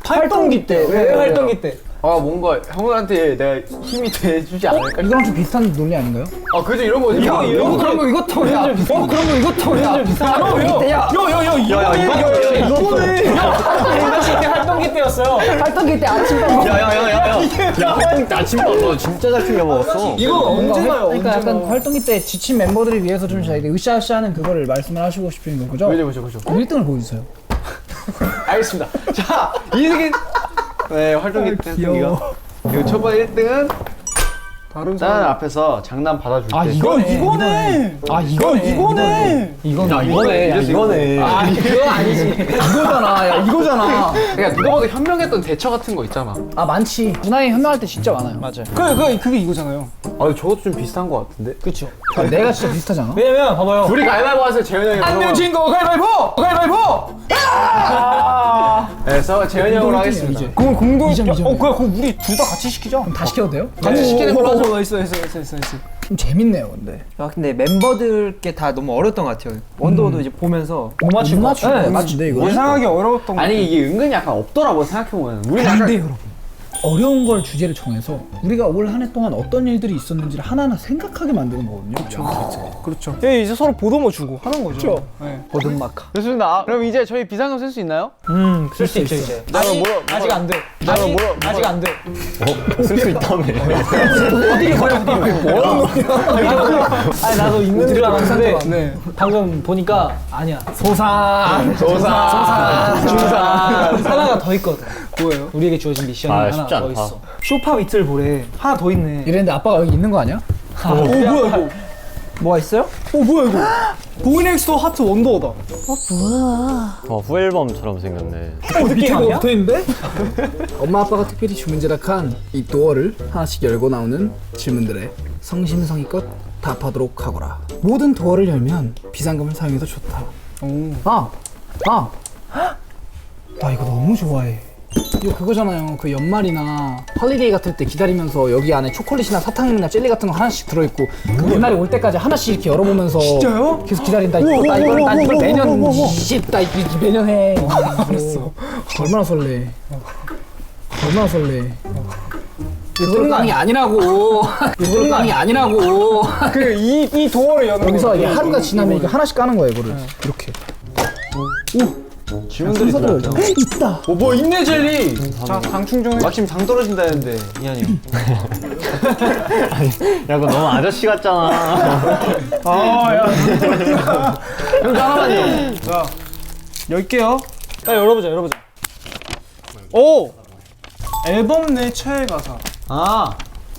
활동기 때. 왜 활동기 때? 뭔가 형들한테 내가 힘이 돼주지 않을까? 이거랑 좀 비슷한 논리 아닌가요? 그죠 이런 거지. 그런 거 이것도 야. 그런 거 이것도 야. 이거네. 활동기 때였어요. 활동기 때 아침밥 야야야야야. 아침밥 너 진짜 잘 챙겨 먹었어. 이거 언제 가요? 그러니까 약간 활동기 때 지친 멤버들을 위해서 좀 저희가 으쌰으쌰하는 그거를 말씀을 하시고 싶은 거죠? 그죠. 1등을 보여주세요. 알겠습니다. 자 2등은 네 활동기 때 활동기가. 그리고 첫 번째 1등은 난 앞에서 장난 받아줄 때. 이거네. 이거네. 그거 아니지. 이거잖아. 야 이거잖아. 그러니까 누가 봐도 현명했던 대처 같은 거 있잖아. 아 많지. 문화에 현명할 때 진짜 많아요. 맞아요. 그게 이거잖아요. 저것도 좀 비슷한 거 같은데. 그쵸. 내가 진짜 비슷하지 않아? 왜냐면 봐봐요. 우리 가위바위보 하세요. 재현이 형이. 안 내면 진거 가위바위보. 그래서 재현이 형으로 하겠습니다. 이제. 그럼 공동. 이점. 그럼 우리 둘 다 같이 시키자. 다 시켜도 돼요? 같이 시키는 걸로 하죠. 있어. 좀 재밌네요 근데. 근데 멤버들께 다 너무 어려웠던 것 같아요. 원더도 이제 보면서 못 맞출 거. 못 맞춘데 이거. 예상하기 어려웠던 거. 아니 이게 은근히 약간 없더라고 생각해보면. 우리는 근데 약간 여러분 어려운 걸 주제를 정해서 우리가 올 한 해 동안 어떤 일들이 있었는지를 하나하나 생각하게 만드는 거거든요. 그렇죠. 이제 서로 보도모 주고 하는 거죠. 그렇죠. 네. 보든마카. 좋습니다. 그럼 이제 저희 비상금 쓸 수 있나요? 쓸 수 있죠 이제. 아직 안 돼. 아직 안 돼. 쓸 수 있다며. 아니 나도 있는 줄 알았는데 방금 보니까 아니야. 조산. 하나가 더 있거든. 뭐예요? 우리에게 주어진 미션이 하나 쉽지 더 않다. 있어. 쇼파 위틀 보래. 하나 더 있네. 이랬는데 아빠가 여기 있는 거 아니야? 뭐야 이거? 뭐가 있어요? 뭐야 이거? 보이넥스도 하트 원더다. 후앨범처럼 생겼네. 느낌 아니야? 있는데? 엄마 아빠가 특별히 주문제작한 이 도어를 하나씩 열고 나오는 질문들에 성심성의껏 답하도록 하거라. 모든 도어를 열면 비상금을 사용해도 좋다. 나 이거 너무 좋아해. 이거 그거잖아요. 그 연말이나 헐리데이 같을 때 기다리면서 여기 안에 초콜릿이나 사탕이나 젤리 같은 거 하나씩 들어있고 그 그날이 올 때까지 하나씩 이렇게 열어보면서 진짜요? 계속 기다린다. 나 이걸 매년 나 매년 해. 알았어. 얼마나 설레. 이거 깡이 아니라고. 이거 깡이 아니라고. 이 도어를 여는 여기서 거. 이게 하루가 지나면 이렇게 하나씩 까는 거야 이거를. 이렇게. 질문들이 순서대로 들어왔죠. 있다. 뭐 있네 젤리. 자, 당 충전해. 마침 당 떨어진다는데 이한이 형. 야 그거 너무 아저씨 같잖아. 형도 하나만요. 자, 열게요. 열어보자. 오! 앨범 내 최애 가사.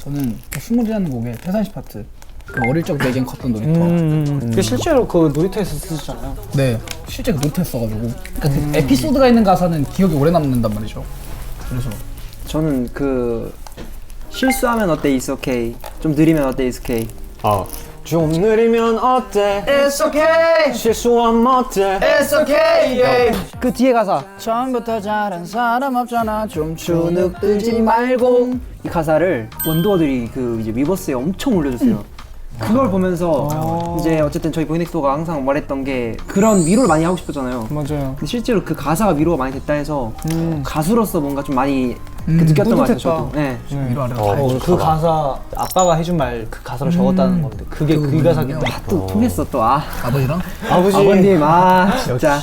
저는 스물이라는 곡의 태산시 파트. 그 어릴 적 내겐 컸던 놀이터. 그 실제로 그 놀이터에서 쓰셨잖아요. 네, 실제 그 놀이터 써가지고. 그러니까 그 에피소드가 있는 가사는 기억이 오래 남는단 말이죠. 그래서 저는 그 실수하면 어때 It's okay. 좀 느리면 어때 It's okay. 좀 느리면 어때? It's okay. 실수하면 어때? It's okay. 그 뒤에 가사. 처음부터 잘한 사람 없잖아. 좀 주눅 들지 말고. 이 가사를 원더들이 그 이제 위버스에 엄청 올려줬어요. 그걸 보면서 이제 어쨌든 저희 보이넥스가 항상 말했던 게 그런 위로를 많이 하고 싶었잖아요. 맞아요. 근데 실제로 그 가사가 위로가 많이 됐다 해서 가수로서 뭔가 좀 많이 그 느꼈던 것 같아요. 저도. 네. 이러하려. 그 가사 아빠가 해준 말 그 가사를 적었다는 건데 그게 그 가사긴 해. 또 통했어 또. 아버지랑? 아버님 진짜.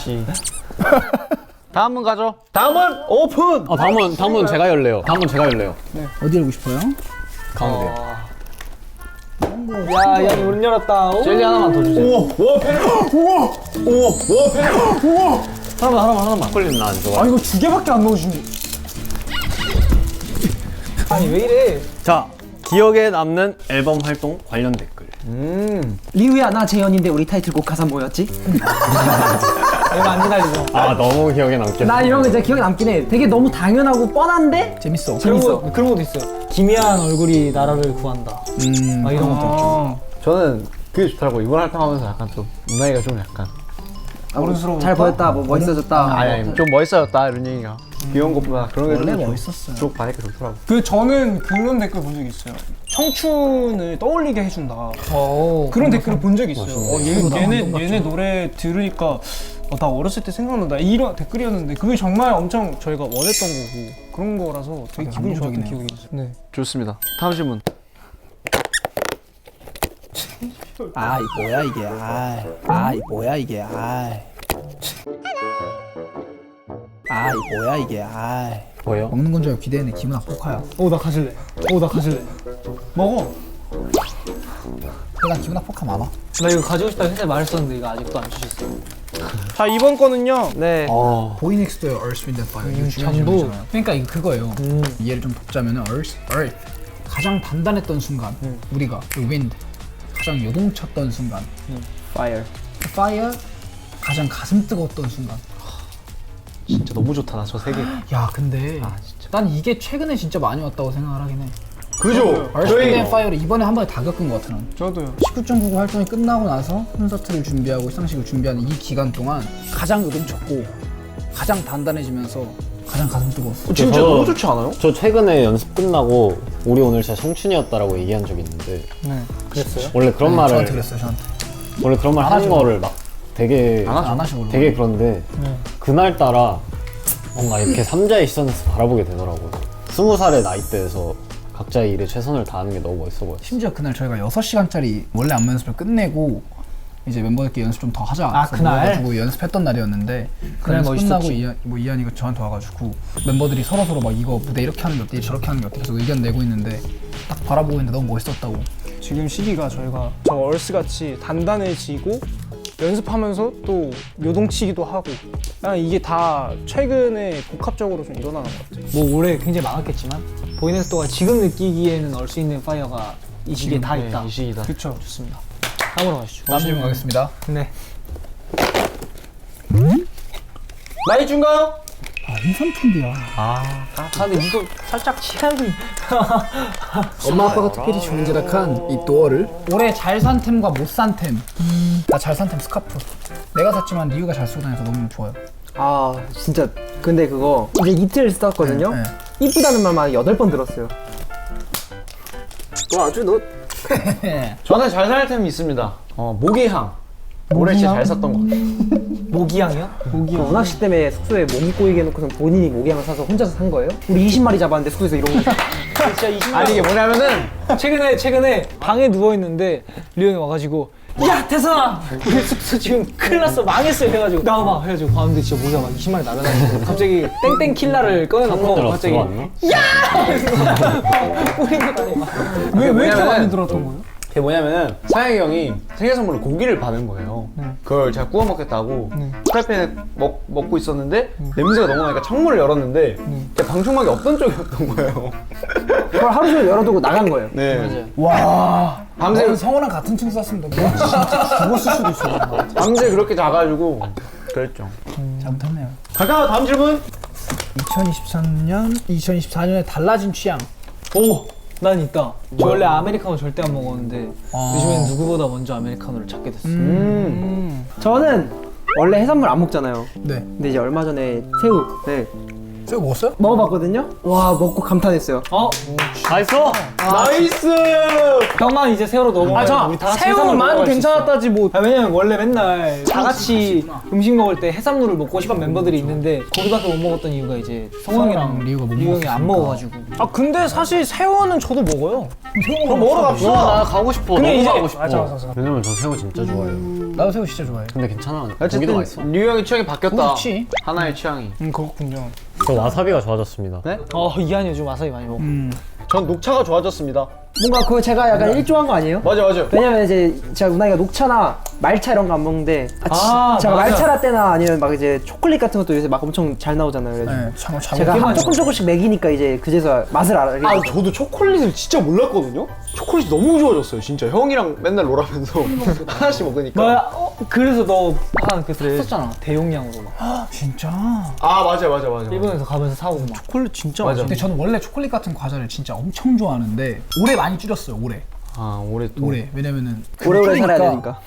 다음 문 가죠. 다음은 오픈. 다음은 제가 열래요. 어디 열고 싶어요? 가운데요. 야, 야, 문 열었다. 오. 젤리 하나만 더 주세요. 하나만. 초콜릿 나안 좋아. 이거 2개밖에 안 넣어주니. 아니 왜 이래? 자, 기억에 남는 앨범 활동 관련 댓글. 리우야 나 재현인데 우리 타이틀곡 가사 뭐였지? 이거 안 지나리죠. 아 너무 기억에 남겠어. 나 이런 거 진짜 기억에 남긴 해. 되게 너무 당연하고 뻔한데 재밌어. 그런 것도 있어요. 기미한 얼굴이 나라를 구한다. 막 이런 것도 있죠. 저는 그게 좋더라고. 이번 활동하면서 약간 좀 문화이가 좀 약간 어른스러워. 잘 보였다, 뭐 멋있어졌다. 아니 좀 멋있어졌다 이런 얘기가 귀여운 것보다 그런 게 원래 좀 멋있었어요. 쭉 받으니까 좋더라고. 그 저는 그런 댓글 본 적 있어요. 청춘을 떠올리게 해준다. 그런 댓글을 본 적이 있어요. 얘네 노래 들으니까 나 어렸을 때 생각난다. 이런 댓글이었는데 그게 정말 엄청 저희가 원했던 거고 그런 거라서 되게 기분이 좋았던 기억이 있어요. 네. 좋습니다. 다음 질문. 아, 이 뭐야 이게. 아, 이 뭐야 이게. 아, 이 뭐야 이게. 뭐예요? 먹는 건 줄 알고 기대했는데 기분 악복하야. 나 가질래. 나 가질래. 먹어. 난 기분 악복하 많아. 나 이거 가지고 싶다고 회사에 말했었는데 이거 아직도 안 주셨어요. 자 이번 거는요. 네. 보이넥스트의 Earth, Wind and Fire 이거 중요한 전부. 질문이잖아요. 그러니까 이거 그거예요. 이해를 좀 돕자면은 Earth 가장 단단했던 순간 우리가 Wind 가장 요동쳤던 순간 Fire. Fire 가장 가슴 뜨거웠던 순간. 진짜 너무 좋다 나 저 세 개. 야 근데 난 이게 최근에 진짜 많이 왔다고 생각을 하긴 해. 그죠? Earth, Wind and Fire를 이번에 한 번에 다 겪은 것 같아 난. 저도요. 19.99 활동이 끝나고 나서 콘서트를 준비하고 시상식을 준비하는 이 기간 동안 가장 요동쳤고 가장 단단해지면서 가장 가슴 뜨거웠어. 진짜 너무 좋지 않아요? 저 최근에 연습 끝나고 우리 오늘 진짜 청춘이었다라고 얘기한 적이 있는데 그랬어요? 원래 그런 말을 저한테 그랬어요 저한테. 원래 그런 말 하는 거를 막 되게 안 하시고 그러고. 되게 그런데 그날따라 뭔가 이렇게 삼자의 시선에서 바라보게 되더라고요. 20살의 나이대에서 각자의 일에 최선을 다하는 게 너무 멋있어 보였어요. 심지어 그날 저희가 6시간짜리 원래 안무 연습을 끝내고 이제 멤버들끼리 연습 좀 더 하자. 아, 그날? 가지고 연습했던 날이었는데 그날 연습 끝나고 이한이가 저한테 와가지고 멤버들이 서로 막 이거 무대 이렇게 하는 게 어때 저렇게 하는 게 어때 계속 의견 내고 있는데 딱 바라보고 있는데 너무 멋있었다고. 지금 시기가 저희가 저 얼스 같이 단단해지고 연습하면서 또 요동치기도 하고 이게 다 최근에 복합적으로 좀 일어나는 것 같아요. 뭐 올해 굉장히 많았겠지만 보이넥스토가 지금 느끼기에는 얼 수 있는 파이어가 이 시기에 다 있다. 이 시기다. 그렇죠. 좋습니다. 다음으로 가시죠. 다음 질문 가겠습니다. 네. 많이 준가요? 인삼캔디야. 근데 이거 살짝 취향이 엄마 아빠가 특별히 좋은지락한 이 도어를 올해 잘 산 템과 못 산 템. 나 잘 산 템 스카프. 내가 샀지만 리우가 잘 쓰고 다녀서 너무 좋아요. 아 진짜 근데 그거 이제 이틀 썼거든요. 네. 이쁘다는 말만 8번 들었어요. 너 아주 너 저는 잘 살 템이 있습니다. 모기향. 올해 진짜 잘 샀던 것 같아요. 모기향이요? 그 원학씨 때문에 숙소에 모기 꼬이게 해놓고서 본인이 모기향을 사서 혼자서 산 거예요? 우리 20마리 잡았는데 숙소에서 이러고 진짜 20만 아니 이게 뭐냐면은 최근에 방에 누워 있는데 리온이 와가지고 야 태선아 우리 숙소 지금 큰일 났어 망했어 해가지고 나와봐 해가지고 봤는데 진짜 모기가 막 20마리 날아다니고 갑자기 땡땡 킬라를 꺼내놓고 갑자기 들어왔나? 뿌리고 다녀. 왜 이렇게 뭐냐면은- 많이 들었던 거예요? 그게 뭐냐면은 사양이 형이 생일 선물로 고기를 받은 거예요. 그걸 제가 구워 먹겠다고 프라이팬에 먹고 있었는데 냄새가 너무 나니까 창문을 열었는데 제 방충망이 없던 쪽이었던 거예요. 그걸 하루 종일 열어두고 나간 거예요. 네. 맞아요. 와. 밤새 너는 성호랑 같은 층 쌌으면 너 진짜 죽었을 수도 있어. 밤새 그렇게 자가지고 그랬죠. 잘못했네요. 갈까요? 다음 질문. 2024년에 달라진 취향. 난 있다. 저 원래 아메리카노 절대 안 먹었는데 요즘엔 누구보다 먼저 아메리카노를 찾게 됐어요. 저는 원래 해산물 안 먹잖아요. 네. 근데 이제 얼마 전에 새우를 새우 먹었어요? 먹어봤거든요. 와 먹고 감탄했어요. 나이스! 나이스! 형만 이제 새우로 넘어가요. 우리 다 같이 해산물 새우만 먹어갈 수 있어. 괜찮았다지 뭐. 왜냐면 원래 맨날 다 같이 음식 먹을 때 해산물을 먹고 싶은 멤버들이 있는데 거기밖에 못 먹었던 이유가 이제 성형이랑 리우가 못 리우 형이 안 먹어가지고. 근데 사실 새우는 저도 먹어요. 그럼 먹으러 갑시다. 나 가고 싶어. 근데 너무 이제- 가고 싶어. 맞아. 왜냐면 저 새우 진짜 좋아해요. 나도 새우 진짜 좋아해. 근데 괜찮아. 고기도 어쨌든 맛있어. 류 형의 취향이 바뀌었다. 그렇지. 하나의 취향이. 그렇군요. 저 와사비가 좋아졌습니다. 네? 이한이 요즘 와사비 많이 먹어. 전 녹차가 좋아졌습니다. 뭔가 그거 제가 약간 일조한 거 아니에요? 맞아. 왜냐면 이제 제가 운항이가 녹차나 말차 이런 거 안 먹는데 제가 말차 라떼나 아니면 막 이제 초콜릿 같은 것도 요새 막 엄청 잘 나오잖아요. 그래서 네, 제가 조금씩 먹이니까 이제 그제서 맛을 알게 아 저도 초콜릿을 진짜 몰랐거든요. 초콜릿 너무 좋아졌어요. 진짜 형이랑 맨날 놀아면서 하나씩 먹으니까. 너야 그래서 너 하나 그 샀었잖아 대용량으로 막 진짜. 아 맞아. 일본에서 가면서 사오고 막 초콜릿 진짜 맞아. 근데 저는 원래 초콜릿 같은 과자를 진짜 엄청 좋아하는데 올해 많이 줄였어요. 아 올해 또. 올해 왜냐면은 오래오래 살아야 되니까.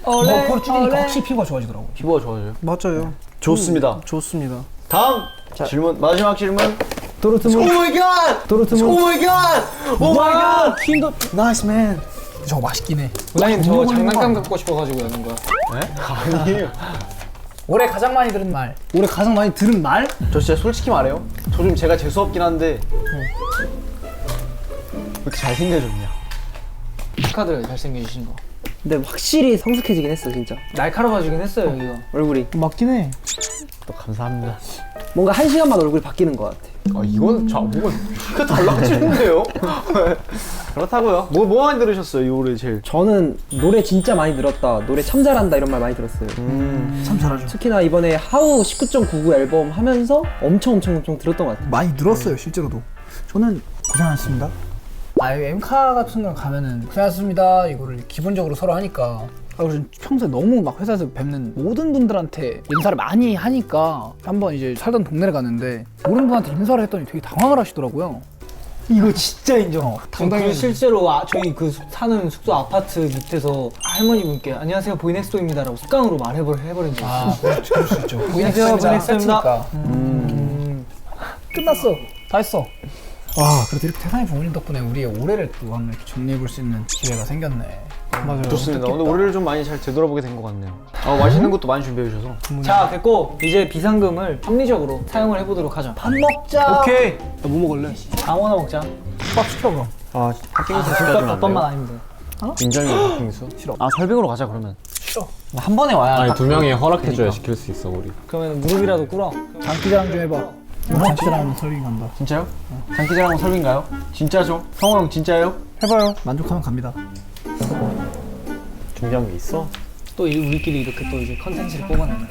그걸 줄이니까 확실히 피부가 좋아지더라고. 피부가 좋아져요. 맞아요. 좋습니다. 좋습니다. 다음 질문 마지막 질문. 도르트문. 오 마이 갓. 도르트문. 오 마이 갓. 오 마이 갓. 킨더 나이스 맨. 저거 맛있긴 해. 운항님 저 장난감 갖고 싶어가지고 여는 거야. 아니에요. 올해 가장 많이 들은 말. 올해 가장 많이 들은 말? 저 진짜 솔직히 말해요. 저 좀 제가 재수 없긴 한데 왜 이렇게 잘생겨졌냐. 축하드려요 잘생겨주신 거. 근데 확실히 성숙해지긴 했어 진짜. 날카로워지긴 했어요 여기가. 얼굴이. 맞긴 해. 또 감사합니다. 뭔가 한 시간만 얼굴이 바뀌는 것 같아. 아 이건 뭔가 이거 달라지는데요? 그렇다고요. 뭐 많이 들으셨어요 이 올해 제일? 저는 노래 진짜 많이 들었다. 노래 참 잘한다 이런 말 많이 들었어요. 참 잘하죠. 특히나 이번에 하우 19.99 앨범 하면서 엄청 들었던 것 같아요. 많이 늘었어요 실제로도. 저는 고생하셨습니다. 엠카 같은 걸 가면은 고생하셨습니다 이거를 기본적으로 서로 하니까 그리고 평소에 너무 막 회사에서 뵙는 모든 분들한테 인사를 많이 하니까 한번 이제 살던 동네를 갔는데 모르는 분한테 인사를 했더니 되게 당황을 하시더라고요. 이거 진짜 인정. 당당히 실제로 저희 그 사는 숙소 아파트 밑에서 할머니분께 안녕하세요 보이넥스토입니다라고 습관으로 해버린 적 있어요. 그럴 수 있죠. 안녕하세요 보이넥스토입니다. 세트니까. 끝났어. 다 했어. 와, 그래도 이렇게 태산이 부모님 덕분에 우리의 올해를 또 한번 이렇게 정리해볼 수 있는 기회가 생겼네. 맞아요. 좋습니다. 오늘 올해를 좀 많이 잘 되돌아보게 된 것 같네요. 맛있는 것도 많이 준비해 주셔서. 자 됐고 이제 비상금을 합리적으로 사용을 해보도록 하자. 밥 먹자. 오케이. 나 뭐 먹을래? 아무거나 먹자. 밥 시켜 그럼. 아 밥밥만 아닙니다. 인절미 팥빙수? 아 설빙으로 가자 그러면. 한 번에 와야. 아니 두 명이 허락해줘야 시킬 수 있어 우리. 그러면 무릎이라도 꿇어. 장기자랑 좀 해봐. 장기자랑은 설빙 간다. 진짜요? 장기자랑 설빙가요? 진짜죠? 성호 형 진짜예요? 해봐요. 만족하면 갑니다. 준비한 게 있어? 또 우리끼리 이렇게 또 이제 컨텐츠를 뽑아내는.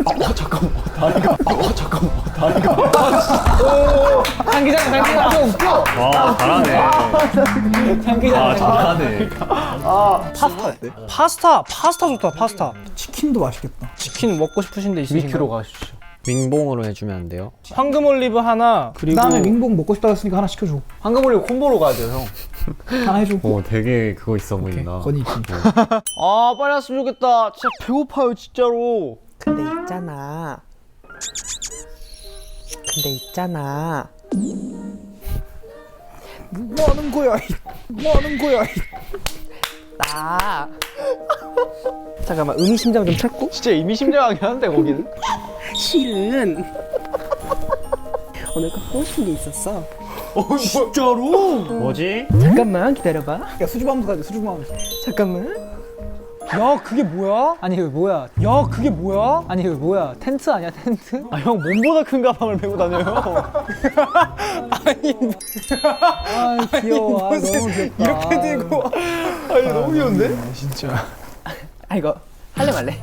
장기자랑 웃겨. 와 잘하네. 장기자랑. 잘하네. 파스타 좋다. 파스타. 치킨도 맛있겠다. 치킨 먹고 싶으신데 있으신가요? BBQ로 가시죠. 윙봉으로 해주면 안 돼요? 황금 올리브 하나 그리고 그다음에 민봉 먹고 싶다고 했으니까 하나 시켜줘. 황금올리브 콤보로 가야 돼요 형. 하나 해줘. 되게 그거 있어 보인다. 건이 있지. 아 빨리 왔으면 좋겠다. 진짜 배고파요 진짜로. 근데 있잖아. 뭐 하는 거야? 뭐 하는 거야? 나. 잠깐만 의미심장 좀 찾고. 진짜 의미심장하긴 한데 거기는. 실은 오늘 갖고 싶은 게 있었어. 뭐지? 잠깐만 기다려봐. 야 수줍어하면서 가자. 수줍어하면서. 잠깐만. 야 그게 뭐야? 아니 이거 뭐야? 야 그게 뭐야? 아니 이거 뭐야? 텐트 아니야 텐트? 아 형 몸보다 큰 가방을 메고 다녀요. 아 귀여워. 아, 너무 귀엽다. 이렇게 되고 아 이거 너무 귀여운데? 아 이거 할래 말래?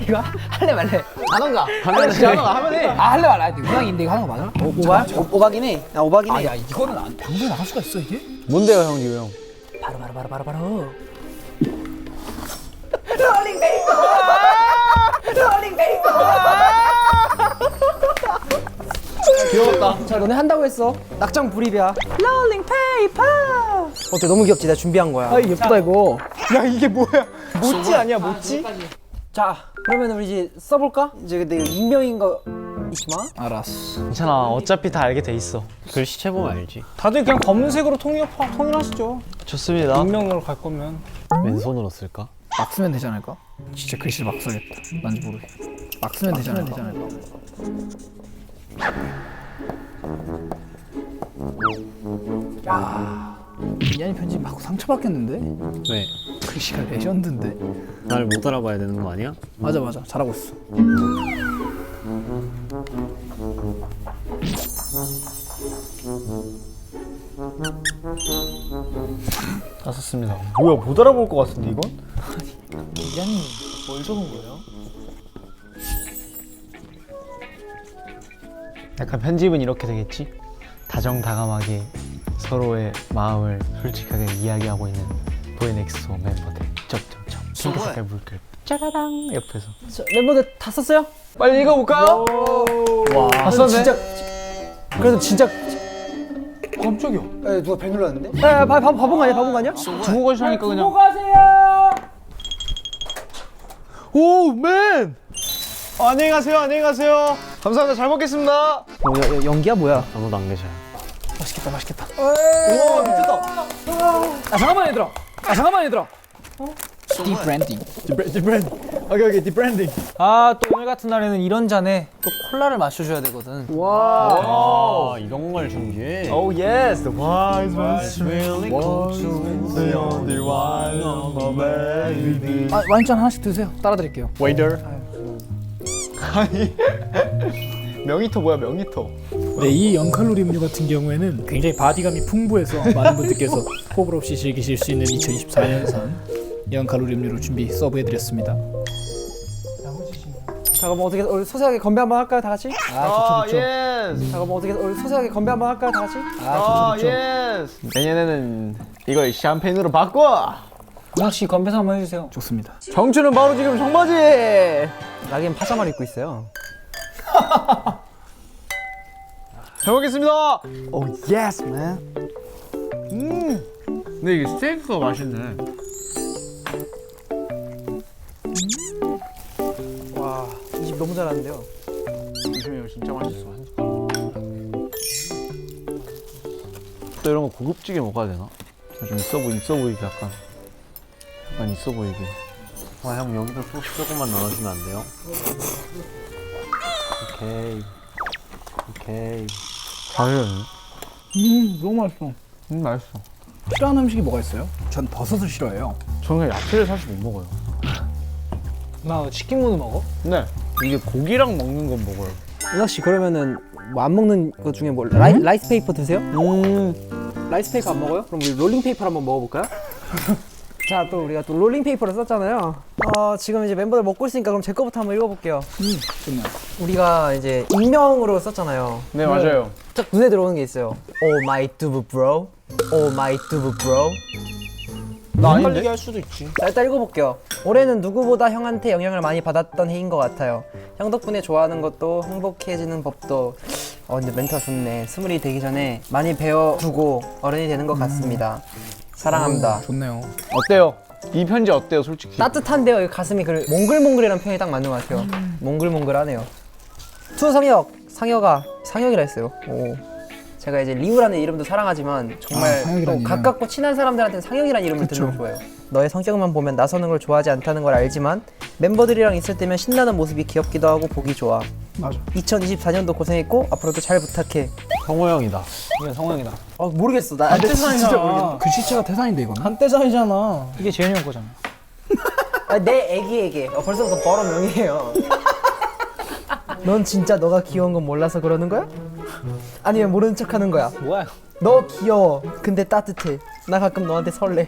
이거 할래 말래? 하던가 하면 해. 아 할래 말래. 우상인데 이거 하는 거 맞아? 오바? 오바긴 해. 나 오바긴 해. 야 이거는 안 방송에 나갈 수가 있어 이게? 뭔데요 형 이거 형? 바로. 귀여웠다. 자 너네 한다고 했어. 낙장 불입이야. 롤링 페이퍼. 어때 너무 귀엽지? 내가 준비한 거야. 아 예쁘다 이거. 야 이게 뭐야? 모찌 아니야 모찌? 자 그러면 우리 이제 써볼까? 이제 근데 이거 익명인 거 있지 마. 알았어. 괜찮아 어차피 다 알게 돼 있어. 글씨체 보면 알지. 다들 그냥 검은색으로 통일하시죠. 좋습니다. 익명으로 갈 거면. 왼손으로 쓸까? 막 쓰면 되지 않을까? 진짜 글씨를 막 써야겠다. 난지 모르게. 막 쓰면 되지 않을까? 야, 미안이 편집 받고 상처받겠는데? 왜? 글씨가 레전드인데? 날 못 알아봐야 되는 거 아니야? 맞아 잘하고 있어. 좋습니다. 뭐야 못 알아볼 것 같은데 이건? 기자님 뭘 적은 거예요? 약간 편집은 이렇게 되겠지? 다정다감하게 서로의 마음을 솔직하게 이야기하고 있는 보이넥스오 멤버들. 점점점. 핑크 색깔 물결. 짜라랑 옆에서. 멤버들 다 썼어요? 빨리 읽어볼까요? 와. 다 썼네. 진짜. 그래도 진짜. 깜짝이야. 에 누가 벨 눌렀는데? 에 바본 거 아니야? 바본 거 아니야? 두고 가시라니까 그냥. 가세요. 오 맨. 안녕히 가세요. 안녕히 가세요. 감사합니다. 잘 먹겠습니다. 연기야 뭐야? 아무도 안 계셔요. 맛있겠다 맛있겠다. 오 미쳤다. 아 잠깐만 얘들아. 디브랜딩. 오케이 디브랜딩. 아 또 오늘 같은 날에는 이런 잔에 또 콜라를 마셔줘야 되거든. 아 이런 걸 준비해. 오 예스. The wise man. The only one of my baby. 아 와인잔 하나씩 드세요. 따라 드릴게요. Waiter. 아니 명이터 뭐야 명이터. 네, 이 0칼로리 음료 같은 경우에는 굉장히 바디감이 풍부해서 많은 분들께서 호불 없이 즐기실 수 있는 2024년산 0칼로리 음료를 서브해드렸습니다. 자 그럼 어떻게 우리 소소하게 건배 한번 할까요 다 같이? 좋죠. 예스. 자 그럼 어떻게 우리 소소하게 건배 한번 할까요 다 같이? 예스. 내년에는 이걸 샴페인으로 바꿔. 문학 씨 건배사 한번 해주세요. 좋습니다. 정추는 바로 지금 청바지. 나긴 파자마를 입고 있어요. 잘 먹겠습니다. 오 예스 맨. 근데 이게 스테이크가 맛있네. 와, 이 집 너무 잘하는데요. 조심해요, 진짜 맛있어. 또 이런 거 고급지게 먹어야 되나? 좀 있어 보이게 약간 있어 보이게. 와 형 여기도 소스 조금만 넣어주면 안 돼요? 오케이. 잘해요. 너무 맛있어. 맛있어. 싫어하는 음식이 뭐가 있어요? 전 버섯을 싫어해요. 저는 그냥 야채를 사실 못 먹어요. 나 치킨 무도 먹어? 네. 이게 고기랑 먹는 건 먹어요. 문학 씨 그러면은 뭐 안 먹는 것 중에 뭐 라이스 페이퍼 드세요? 라이스 페이퍼 안 먹어요? 그럼 우리 롤링 페이퍼를 한번 먹어볼까요? 자, 또 우리가 또 롤링 페이퍼를 썼잖아요. 지금 이제 멤버들 먹고 있으니까 그럼 제 거부터 한번 읽어볼게요. 좋네요. 우리가 이제 익명으로 썼잖아요. 네, 맞아요. 딱 눈에 들어오는 게 있어요. Oh my dude bro. Oh my dude bro. 나 헷갈리게 아닌데? 할 수도 있지. 자, 일단 읽어볼게요. 올해는 누구보다 형한테 영향을 많이 받았던 해인 것 같아요. 형 덕분에 좋아하는 것도 행복해지는 법도 근데 멘트가 좋네. 20이 되기 전에 많이 배워두고 어른이 되는 것 같습니다. 사랑합니다. 좋네요. 어때요? 이 편지 어때요, 솔직히? 따뜻한데요. 이 가슴이 그 몽글몽글이라는 표현이 딱 맞는 것 같아요. 몽글몽글하네요. 투성혁, 상혁이라 했어요. 오. 제가 이제 리우라는 이름도 사랑하지만 정말 상혁이라는 또 이름. 가깝고 친한 사람들한테는 상혁이라는 이름을 듣는 걸 좋아해요. 너의 성격만 보면 나서는 걸 좋아하지 않다는 걸 알지만 멤버들이랑 있을 때면 신나는 모습이 귀엽기도 하고 보기 좋아. 맞아. 2024년도 고생했고 앞으로도 잘 부탁해. 성호 형이다. 이건 성형이다. 모르겠어. 나 진짜 모르겠어. 글씨체가 태산인데 이거는. 한때산이잖아. 이게 재현이 형 거잖아. 내 애기에게 벌써부터 버러명이에요. 넌 진짜 너가 귀여운 건 몰라서 그러는 거야? 아니면 모르는 척하는 거야? 뭐야? 너 귀여워. 근데 따뜻해. 나 가끔 너한테 설레.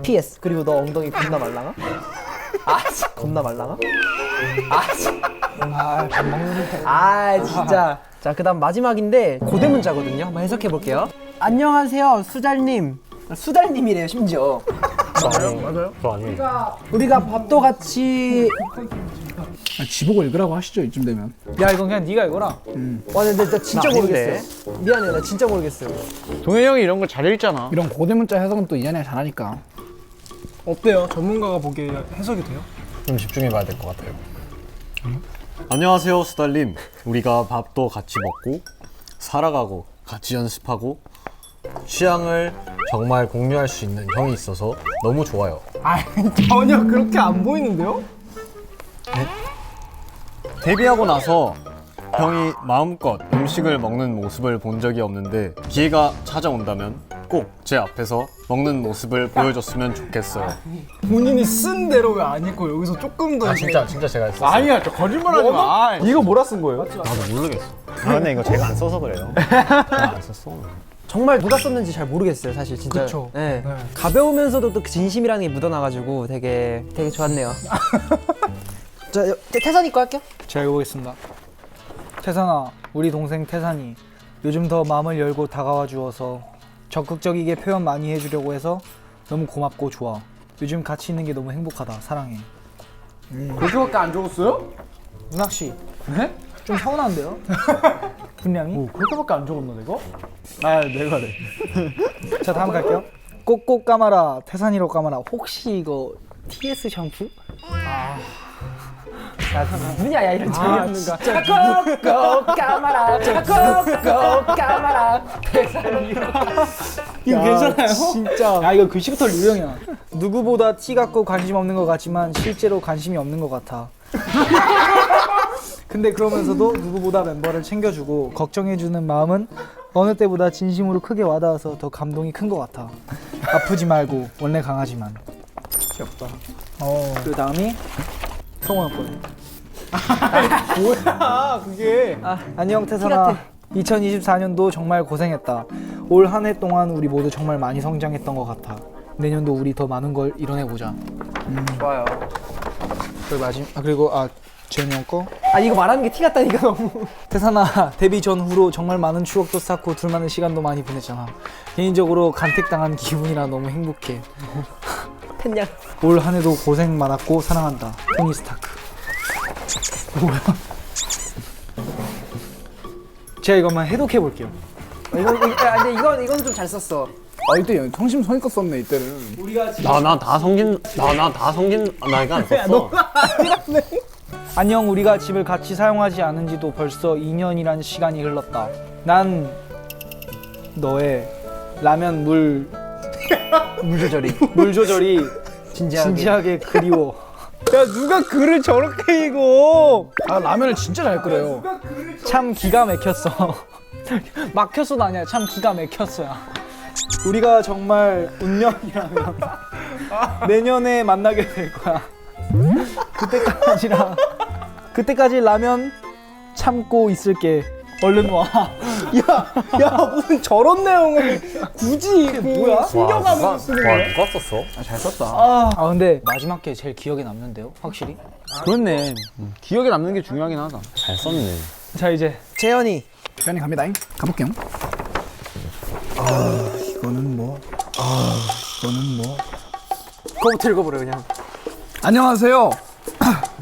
PS. 그리고 너 엉덩이 겁나 말랑아? 겁나 말랑아? 진짜. 자, 그다음 마지막인데 고대 문자거든요. 한번 해석해 볼게요. 안녕하세요, 수달님. 수달님이래요, 심지어. 맞아요? 저 아니에요. 우리가 밥도 같이. 지보고 읽으라고 하시죠 이쯤 되면. 야 이건 그냥 네가 읽어라. 근데 나 진짜 모르겠어요. 미안해요, 나 진짜 모르겠어요. 동현이 형이 이런 걸 잘 읽잖아. 이런 고대 문자 해석은 또 이한이가 잘하니까. 어때요? 전문가가 보기에 해석이 돼요? 좀 집중해봐야 될 것 같아요. 안녕하세요 수달님. 우리가 밥도 같이 먹고 살아가고 같이 연습하고 취향을 정말 공유할 수 있는 형이 있어서 너무 좋아요. 전혀 그렇게 안 보이는데요? 데뷔하고 나서 형이 마음껏 음식을 먹는 모습을 본 적이 없는데 기회가 찾아온다면 꼭 제 앞에서 먹는 모습을 보여줬으면 좋겠어요. 본인이 쓴 대로 왜 안 읽고 여기서 조금 더 진짜 제가 했어요. 아니야, 저 거짓말하지 마. 이거 뭐라 쓴 거예요? 나도 모르겠어. 그런데 이거 제가 안 써서 그래요. 제가 안 썼어. 정말 누가 썼는지 잘 모르겠어요, 사실 진짜. 그쵸. 네. 네. 가벼우면서도 또 그 진심이라는 게 묻어나가지고 되게 좋았네요. 자, 태산이 거 할게요. 제가 읽어보겠습니다. 태산아, 우리 동생 태산이 요즘 더 마음을 열고 다가와 주어서 적극적이게 표현 많이 해주려고 해서 너무 고맙고 좋아. 요즘 같이 있는 게 너무 행복하다. 사랑해. 그렇게밖에 안 적었어요? 문학 씨, 네? 좀 서운한데요? 분량이? 그렇게밖에 안 적었나 내가? 아, 내가래. 자, 다음 갈게요. 꼭꼭 감아라. 태산이로 감아라. 혹시 이거 TS 샴푸? 누구냐, 야, 이런 재미없는 거. 꼭 까마라, 꼭 까마라. 이거 괜찮아요? 진짜. 야, 이거 글씨부터 유령이야. 누구보다 티 같고 관심 없는 것 같지만 실제로 관심이 없는 것 같아. 근데 그러면서도 누구보다 멤버를 챙겨주고 걱정해주는 마음은 어느 때보다 진심으로 크게 와닿아서 더 감동이 큰 것 같아. 아프지 말고 원래 강하지만. 귀엽다. 그 다음이 성호 형 거네. 뭐야 그게. 안녕 태산아. 2024년도 정말 고생했다. 올 한 해 동안 우리 모두 정말 많이 성장했던 것 같아. 내년도 우리 더 많은 걸 이뤄내보자. 좋아요. 그리고 재현이 형 거. 이거 말하는 게 티 같다니까, 너무. 태산아, 데뷔 전후로 정말 많은 추억도 쌓고 둘만의 시간도 많이 보냈잖아. 개인적으로 간택당한 기분이라 너무 행복해. 팬냥. 올 한 해도 고생 많았고 사랑한다. 토니 스타크. 뭐야? 제가 이것만 해독해 볼게요. 근데 이건 좀 잘 썼어. 이때 성심성의껏 썼네 이때는. 나 다 성긴 나 이거 안 썼어. 안녕, 우리가 집을 같이 사용하지 않은 지도 벌써 2년이란 시간이 흘렀다. 난 너의 라면 물 조절이 진지하게 그리워. 야, 누가 글을 저렇게 읽어? 라면을 진짜 잘 끓여요. 참 기가 막혔어. 막혔어도 아니야. 참 기가 막혔어요. 우리가 정말 운명이라면 내년에 만나게 될 거야. 그때까지 라면 참고 있을게. 얼른 와. 야, 무슨 저런 내용을 굳이 뭐야? 숨겨가면서 쓰는 거야? 누가 썼어? 잘 썼다. 근데 마지막 게 제일 기억에 남는데요, 확실히. 그렇네. 기억에 남는 게 중요하긴 하다. 잘 썼네. 자, 이제 재현이. 재현이 갑니다. 가볼게요. 이거는 뭐. 그거부터 읽어버려, 그냥. 안녕하세요.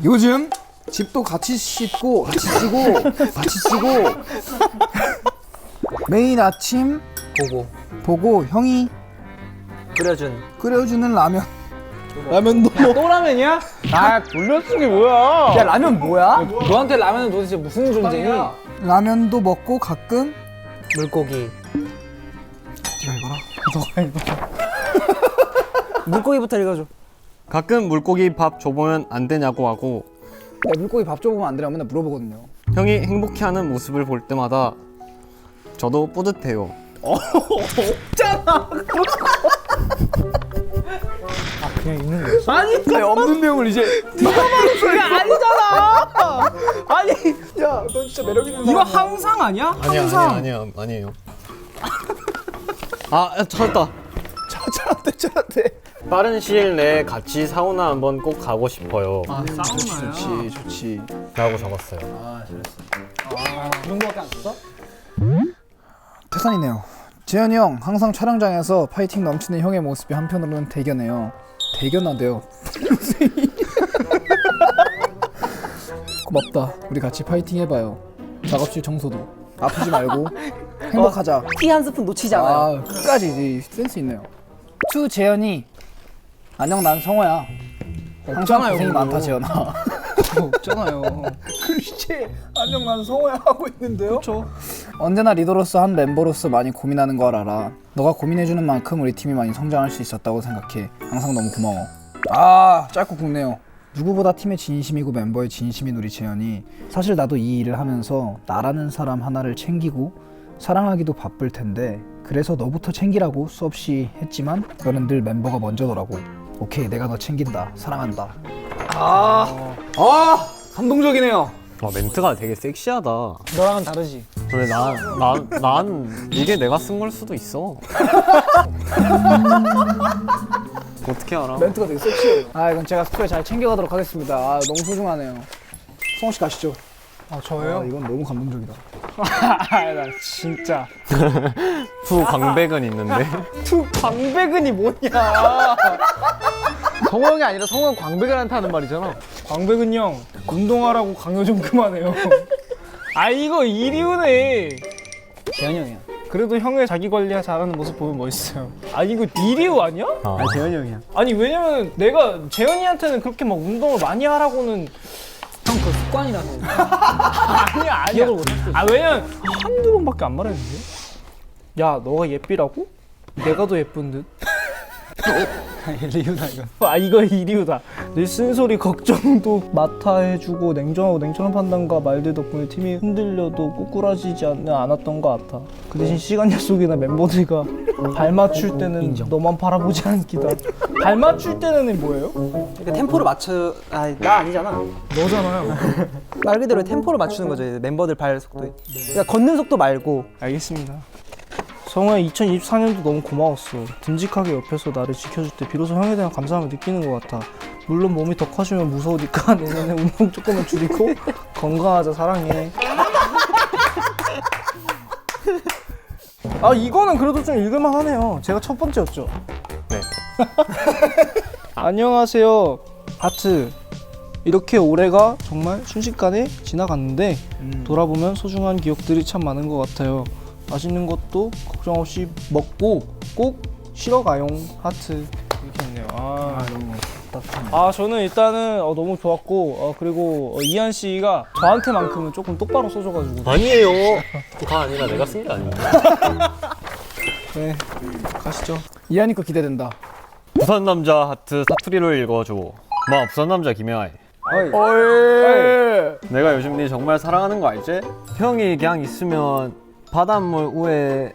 요즘 집도 같이 씻고 매일 아침 보고 형이 끓여주는 라면도 또 라면이야? 돌려쓰기 뭐야? 야, 라면 뭐야? 너한테 라면은 도대체 무슨 존재니? 라면도 먹고 가끔 물고기. 너가 읽어라. 물고기부터 읽어줘. 가끔 물고기 밥 줘보면 안 되냐고 하고 물고기 밥 줘보면 안 되냐고 맨날 물어보거든요. 형이 행복해하는 모습을 볼 때마다 저도 뿌듯해요. 그냥 있는 거였어. 아니 없는 내용을 이제 그게 아니잖아. 아니, 야, 너 진짜 매력 있는 이거 항상 아니야? 아니에요. 찾았다. 저한테 빠른 시일 내에 같이 사우나 한번 꼭 가고 싶어요. 좋지. 라고 적었어요. 그 정도밖에 안 썼어? 태산이네요. 재현이 형 항상 촬영장에서 파이팅 넘치는 형의 모습이 한편으로는 대견해요. 대견하대요. 고맙다. 우리 같이 파이팅 해봐요. 작업실 청소도 아프지 말고 행복하자. 티 한 스푼 놓치지 않아요. 끝까지 센스 있네요. 투 재현이 안녕, 난 성호야. 항상 고생이 많다 재현아. 없잖아요. 글쎄 안녕, 난 성호야 하고 있는데요. 그렇죠. 언제나 리더로서 한 멤버로서 많이 고민하는 걸 알아. 너가 고민해주는 만큼 우리 팀이 많이 성장할 수 있었다고 생각해. 항상 너무 고마워. 짧고 굵네요. 누구보다 팀의 진심이고 멤버의 진심인 우리 재현이. 사실 나도 이 일을 하면서 나라는 사람 하나를 챙기고 사랑하기도 바쁠 텐데 그래서 너부터 챙기라고 수없이 했지만 너는 늘 멤버가 먼저더라고. 오케이, 내가 너 챙긴다. 사랑한다. 감동적이네요. 와, 멘트가 되게 섹시하다. 너랑은 다르지. 그래 난 이게 내가 쓴 걸 수도 있어. 어떻게 알아? 멘트가 되게 섹시해요. 아 이건 제가 스프레이 잘 챙겨가도록 하겠습니다. 아 너무 소중하네요. 성호 씨 가시죠. 아 저요? 아 이건 너무 감동적이다. 나 진짜 후 광백은 있는데. 투 광배근이 뭐냐? 성호 형이 아니라 성호 형 광배근한테 하는 말이잖아. 광배근 형 운동하라고 강요 좀 그만해요. 아 이거 이리우네. 재현이 형이야. 그래도 형의 자기 관리 잘하는 모습 보면 멋있어요. 아 이거 이리우 아니야? 아 재현이 형이야. 아니 왜냐면 내가 재현이한테는 그렇게 막 운동을 많이 하라고는 형 그 습관이라서. 아니야. 기억을 못할 수도 있어. 아 왜냐면 한두 번밖에 안 말했는데. 야 너가 예삐라고? 내가 더 예쁜 듯. 리우다 이거. 아 이거 이리우다. 늘 쓴소리 걱정도 맡아 해주고 냉정하고 냉철한 판단과 말들 덕분에 팀이 흔들려도 꼬꾸라지지 않았던 것 같아. 그 대신 시간 약속이나 멤버들과 발 맞출 때는 너만 바라보지 않기다. 발 맞출 때는 뭐예요? 그러니까 템포를 맞춰. 나 아니잖아. 너잖아요. 말 그대로 템포를 맞추는 거죠. 이제 멤버들 발 속도에. 그러니까 걷는 속도 말고. 알겠습니다. 성우야 2024년도 너무 고마웠어. 듬직하게 옆에서 나를 지켜줄 때 비로소 형에 대한 감사함을 느끼는 것 같아. 물론 몸이 더 커지면 무서우니까 내년에 운동 조금만 줄이고 건강하자. 사랑해. 아 이거는 그래도 좀 읽을만 하네요. 제가 첫 번째였죠. 네. 안녕하세요 하트. 이렇게 올해가 정말 순식간에 지나갔는데 돌아보면 소중한 기억들이 참 많은 것 같아요. 맛있는 것도 걱정 없이 먹고 꼭 쉬러 가용 하트. 이렇게 했네요. 너무 따뜻하네. 아 저는 일단은 너무 좋았고 그리고 이한 씨가 저한테만큼은 조금 똑바로 써줘가지고 아니에요. 다 아니라 내가 쓴 게 아닌데. 네 가시죠. 이한이 거 기대된다. 부산 남자 하트 사투리를 읽어줘. 마 부산 남자 김혜아이. 내가 요즘 니 정말 사랑하는 거 알지? 형이 그냥 있으면 바닷물 위에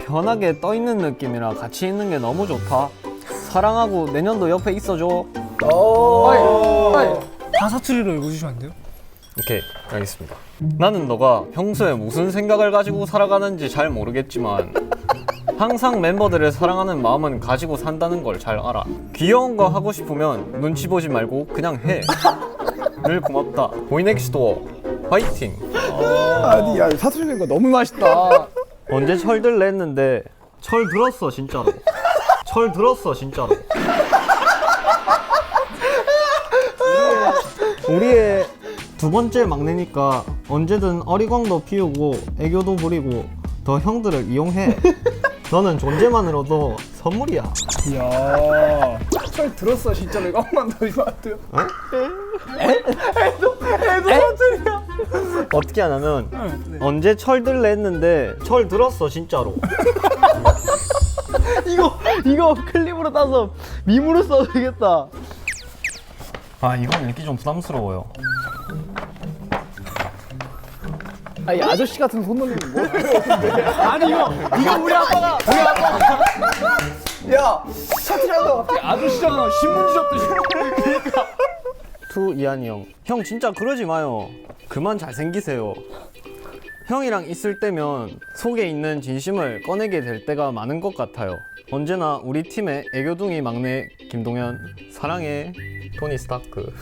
편하게 떠 있는 느낌이라 같이 있는 게 너무 좋다. 사랑하고 내년도 옆에 있어줘. 다 사투리로 읽어주시면 안 돼요? 오케이, 알겠습니다. 나는 너가 평소에 무슨 생각을 가지고 살아가는지 잘 모르겠지만 항상 멤버들을 사랑하는 마음은 가지고 산다는 걸 잘 알아. 귀여운 거 하고 싶으면 눈치 보지 말고 그냥 해. 늘 고맙다. 보이넥스도어 화이팅. 아니 야 사투리 낸거 너무 맛있다. 언제 철들래 했는데 철 들었어 진짜로. 철 들었어 진짜로. 우리의 두 번째 막내니까 언제든 어리광도 피우고 애교도 부리고 더 형들을 이용해. 너는 존재만으로도 선물이야. 이야. 절 들었어 진짜로. 이거 한 번 더 이거 안 돼요? 어떻게 하냐면 언제 철들래 했는데 철 들었어 진짜로. 이거 클립으로 따서 밈으로 써도 되겠다. 아 이건 읽기 좀 부담스러워요. 아니 아저씨 같은 손 놀리는 뭐? 아니 이거 우리 아빠가 야 사투리 하다가 갑자기 아저씨잖아. 신문지 접듯이. 투 이한이 형. 형 진짜 그러지 마요. 그만 잘생기세요. 형이랑 있을 때면 속에 있는 진심을 꺼내게 될 때가 많은 것 같아요. 언제나 우리 팀의 애교둥이 막내 김동현 사랑해. 토니 스타크.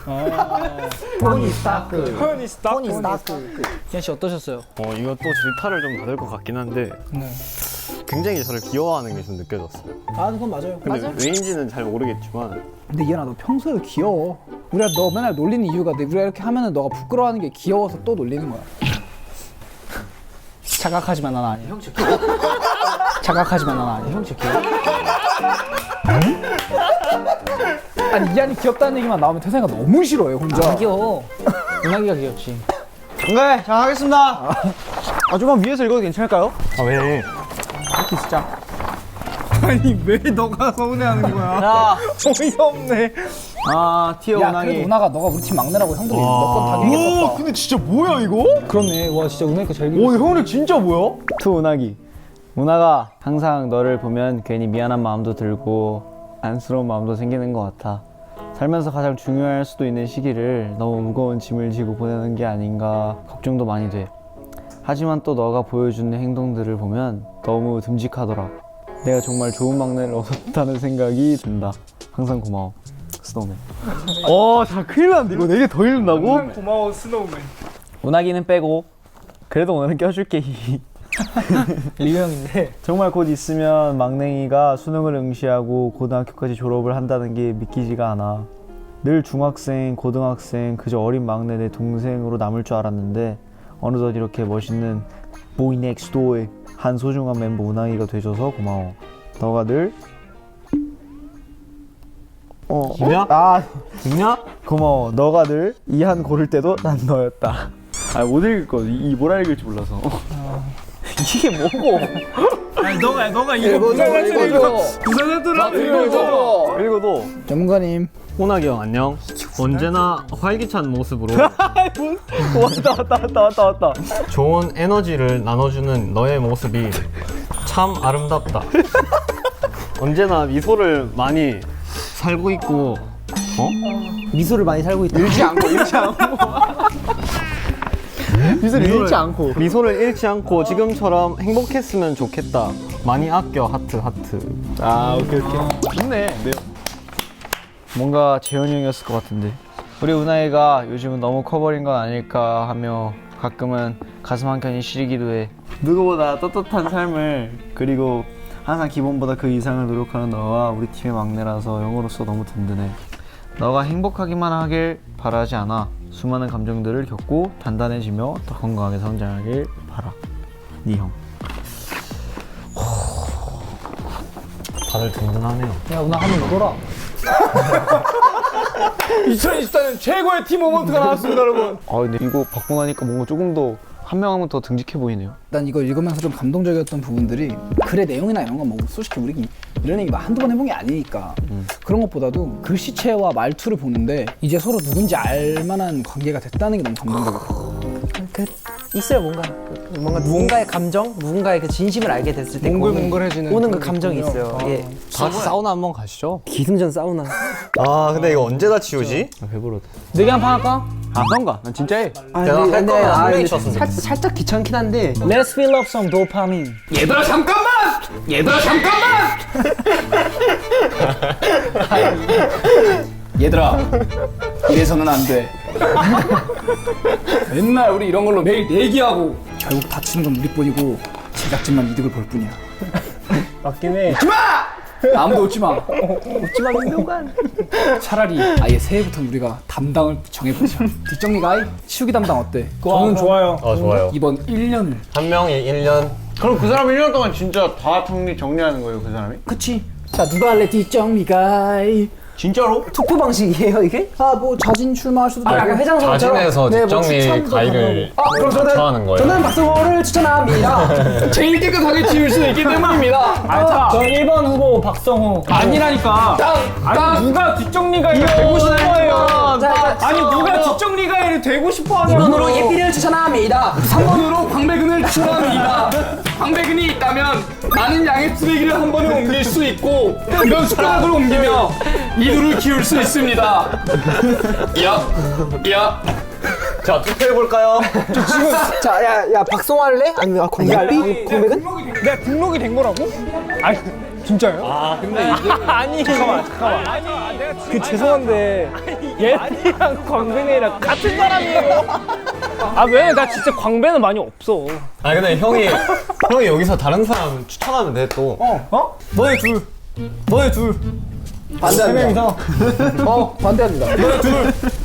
토니 스타크. 토니 스타크. 토니 스타크. 이한 씨 어떠셨어요? 이거 또 질타를 좀 받을 것 같긴 한데 네. 굉장히 저를 귀여워하는 게 좀 느껴졌어요. 아 그건 맞아요. 근데 왜인지는 잘 모르겠지만 근데 이한아 너 평소에 귀여워. 우리가 너 맨날 놀리는 이유가 우리가 이렇게 하면은 너가 부끄러워하는 게 귀여워서 또 놀리는 거야. 자각하지만 난 아니야. 형 진짜 귀여워. 자각하지만 난 아니야. 형 진짜 귀여워. 아니 이한이 귀엽다는 얘기만 나오면 태생이가 너무 싫어해 혼자. 안 귀여워. 은하기가 귀엽지. 네, 자 하겠습니다. 좀만 위에서 읽어도 괜찮을까요? 아 왜? 이렇게 진짜. 아니 왜 너가 서운해하는 거야? 자, 어이가 없네. 티어 야 그래도 은하가 너가 우리 팀 막내라고 형들이 너건다 얘기했었다. 근데 진짜 뭐야 이거? 그렇네. 와 진짜 은하기 거 잘 오, 형님 진짜 뭐야? 투 은하기. 은하가 항상 너를 보면 괜히 미안한 마음도 들고 안쓰러운 마음도 생기는 것 같아. 살면서 가장 중요할 수도 있는 시기를 너무 무거운 짐을 지고 보내는 게 아닌가 걱정도 많이 돼. 하지만 또 너가 보여주는 행동들을 보면 너무 듬직하더라. 내가 정말 좋은 막내를 얻었다는 생각이 든다. 항상 고마워. 스노우맨. 자 큰일 났는데 이거 4개 더 읽는다고? 고마워 스노우맨. 운하기는 빼고 그래도 오늘은 껴줄게. 리우 형인데 정말 곧 있으면 막냉이가 수능을 응시하고 고등학교까지 졸업을 한다는 게 믿기지가 않아. 늘 중학생, 고등학생, 그저 어린 막내 내 동생으로 남을 줄 알았는데 어느덧 이렇게 멋있는 보이 넥스트 도어의 한 소중한 멤버 운항이가 돼줘서 고마워. 너가 늘 김이야? 김이야? 고마워. 너가 늘 이 한 고를 때도 난 너였다. 못 읽을 거. 이 뭐라 읽을지 몰라서. 이게 뭐고? 아니 너가 이거 부산했더라. 읽어도. 전문가님. 호나기 형 안녕. 언제나 활기찬 모습으로 왔다. 좋은 에너지를 나눠주는 너의 모습이 참 아름답다. 언제나 미소를 많이 살고 있고 미소를 많이 살고 있다. 미소를 잃지 않고 지금처럼 행복했으면 좋겠다. 많이 아껴 하트. 오케이. 좋네. 뭔가 재현이 형이었을 것 같은데. 우리 운하이가 요즘은 너무 커버린 건 아닐까 하며 가끔은 가슴 한켠이 시리기도 해. 누구보다 떳떳한 삶을 그리고 항상 기본보다 그 이상을 노력하는 너와 우리 팀의 막내라서 형으로서 너무 든든해. 너가 행복하기만 하길 바라지 않아. 수많은 감정들을 겪고 단단해지며 더 건강하게 성장하길 바라. 네 형. 다들 든든하네요. 야 운하 한번 울어라. 2024년 최고의 팀 모먼트가 나왔습니다, 여러분. 근데 이거 받고 나니까 뭔가 조금 더 한 명 하면 더 듬직해 보이네요. 난 이거 읽으면서 좀 감동적이었던 부분들이 글의 내용이나 이런 건 뭐 솔직히 우리 이런 얘기 한두 번 해본 게 아니니까 그런 것보다도 글씨체와 말투를 보는데 이제 서로 누군지 알만한 관계가 됐다는 게 너무 감동적이었고. 있어요 뭔가 누군가의 감정, 누군가의 그 진심을 알게 됐을 때 몽글몽글해지는 오는 그 그런 감정이 게 있군요. 있어요. 예. 다 같이 사우나 한번 가시죠. 기승전 사우나. 근데 이거 언제 다 치우지? 배부르다. 내기 한 판 할까? 그런가? 난 진짜 해. 내가 할 거면 한 명이 쳤으면 살짝 귀찮긴 한데 Let's fill up some dopamine. 얘들아 잠깐만. 얘들아, 이래서는 안 돼. 맨날 우리 이런 걸로 매일 내기하고 결국 다치는 건 우리뿐이고 제작진만 이득을 볼 뿐이야. 맞긴 해. 아무도 웃지 마. 차라리 아예 새해부터 우리가 담당을 정해보자. 뒷정리가 치우기 담당 어때? 저는 좋아요. 좋아요. 이번 1년을. 한 명이 1년. 그럼 그 사람 1년 동안 진짜 다 정리하는 거예요, 그 사람이? 그치? 자, 누가 할래 뒷정리가? 진짜로? 투표 방식이에요 이게? 뭐 자진 출마하셔도 되고. 약간 회장선처럼. 자진해서 네, 뭐 뒷정리 추천도 가위를 그럼 처하는 거예요. 저는 박성호를 추천합니다. 제일 깨끗하게 치울 수 있기 때문입니다. 전 1번 후보 박성호. 아니라니까. 아니 누가 뒷정리가위를 되고 싶어 해요. 아니 누가 뒷정리가위를 되고 싶어 하냐고. 2번으로 예삐를 추천합니다. 3번으로 광배근을 추천합니다. 광배근이 있다면 많은 양의 쓰레기를 한 번에 옮길 수 있고 몇 숟가락을 옮기며 이두를 키울 수 있습니다. 야. 자, 투표해볼까요? 자, 야 박성호 할래? 아니면 광배할래? 광배는? 내가 등록이 된 거라고? 아니 진짜요? 근데 이게 아니 잠깐만. 그 죄송한데 예삐랑 광배네랑 같은 사람이에요. 왜? 나 진짜 광배는 많이 없어. 근데 형이 여기서 다른 사람 추천하면 돼 또. 너네 둘. 반대합니다. 반대합니다.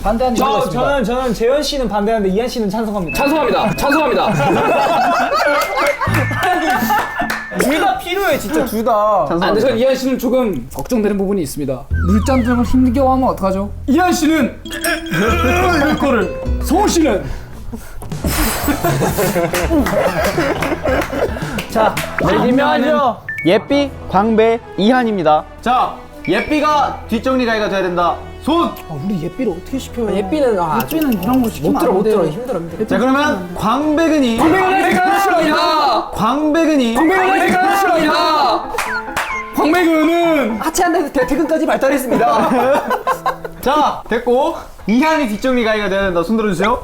반대하는 이유가 있습니다. 저는 재현 씨는 반대하는데 이한 씨는 찬성합니다. 찬성합니다. 둘 다 필요해 진짜 둘 다. 근데 전 이한 씨는 조금 걱정되는 부분이 있습니다. 물잔 들고 힘겨워하면 어떡하죠? 이한 씨는 이럴 거를, 성호 씨는 자, 내기면 하죠. 예삐, 광배, 이한입니다. 자, 예삐가 뒷정리 가위가 돼야 된다. 손! 우리 예삐를 어떻게 시켜요? 예삐는 예삐는 이런 거 시키면 못 들어 안 돼요. 힘들어. 자, 그러면 광배근이 광배근은 하체한테 대퇴근까지 발달했습니다. 자, 됐고 이한이 뒷정리 가위가 돼야 된다. 손 들어주세요.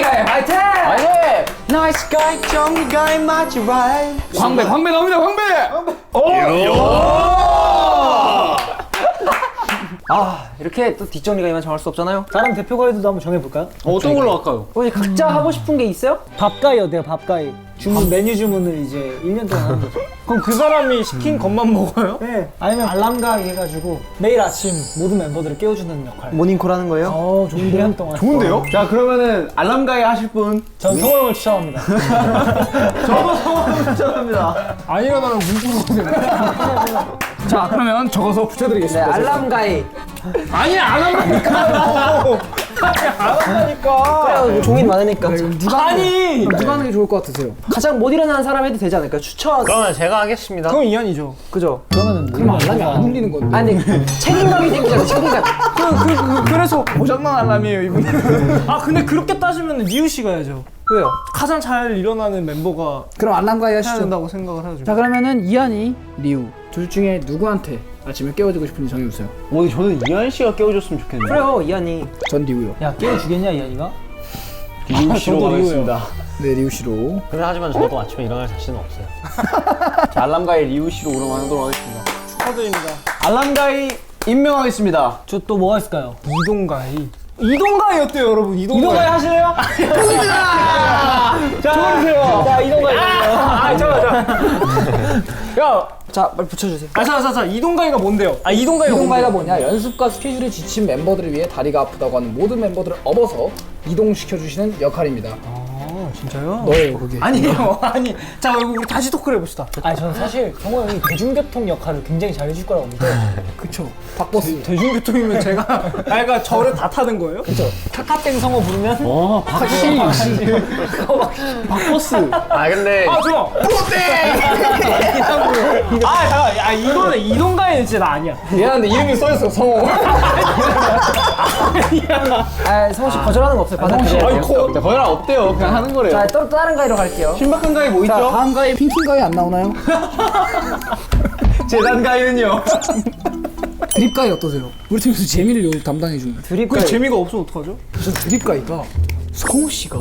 정리가요 화이팅! Nice guy, 정리 guy, 맞지 right? 광배 나옵니다. 광배. 아 이렇게 또 뒷정리가이만 정할 수 없잖아요. 다른 대표 가이드도 한번 정해볼까요? 어떤 걸로 할까요? 우리 각자 하고 싶은 게 있어요? 밥가이 어때요? 밥가이. 메뉴 주문을 이제 1년 동안 하는 거죠. 그럼 그 사람이 시킨 것만 먹어요? 네. 아니면 알람가이 해가지고 매일 아침 모든 멤버들을 깨워주는 역할. 모닝콜 하는 거예요? 좋은데요? 1년 동안. 좋은데요? 자 그러면은 알람가이 하실 분 전 성호형을 추천합니다. 저도 성함을 추천합니다. 안 일어나면 문구거든요. 자 그러면 적어서 네 붙여드리겠습니다. 알람가이. 아니 안 한다니까요. 그래요 종이 많으니까. 아니 누가 하는 게 좋을 것 같으세요? 가장 못 일어나는 사람 해도 되지 않을까요? 추천. 그러면 제가 하겠습니다. 그럼 이한이죠. 그죠? 그럼 알람이 안 울리는 건데. 아니 책임감이 생기잖아 책임감. 그래서 고장난 알람이에요 이분. 아 근데 그렇게 따지면 리우 씨가 해야죠. 왜요? 가장 잘 일어나는 멤버가 그럼 알람가이 해야 하시죠. 된다고 생각을 하죠. 자 그러면은 이한이, 리우 둘 중에 누구한테 아침에 깨워주고 싶은지 정해주세요. 저는 이한 씨가 깨워줬으면 좋겠네요. 그래요 이한이. 전 리우요. 야 깨워주겠냐 이한이가? 리우 씨로 가겠습니다. 네 리우 씨로. 근데 하지만 저도 아침에 일어날 자신은 없어요. 자, 알람가이 리우 씨로 그럼 하도록 하겠습니다. 축하드립니다. 알람가이 임명하겠습니다. 저 또 뭐가 있을까요? 이동가이. 이동가이 어때요 여러분? 이동가이 하실래요? 좋으세요. 자 이동가이. 자 빨리 붙여주세요. 자 이동가이가 뭔데요? 아 이동가이가 이동가이가 뭐냐? 연습과 스케줄에 지친 멤버들을 위해 다리가 아프다고 하는 모든 멤버들을 업어서 이동시켜주시는 역할입니다. 진짜요? 너예요 그게. 아니에요. 아니 자 우리 다시 토크를 해봅시다. 아니 저는 사실 성호 형이 대중교통 역할을 굉장히 잘 해줄 거라고 믿어요. 그쵸. 박버스. 대중교통이면 제가 그러니까 저를 다 타는 거예요? 그쵸. 카카땡 성호 부르면 박버스. 아 근데 아 좋아. 아 잠깐. 야 이거는 이동가이는 진짜 나 아니야. 미안한데 이름이 써있어 성호. 아 성호 씨 거절하는 거 없어요. 받아들여야 돼요. 자, 거절 없대요. 그냥 하는 거래요. 자 또 다른 가이로 갈게요. 신박한 가이 뭐 자 있죠? 다음 가이 핑킹가이 안 나오나요? 재단 가이는요. 드립가이 어떠세요? 우리 팀에서 재미를 담당해주는. 드립 그 가이. 재미가 없으면 어떡하죠? 저 드립가이가 성호 씨가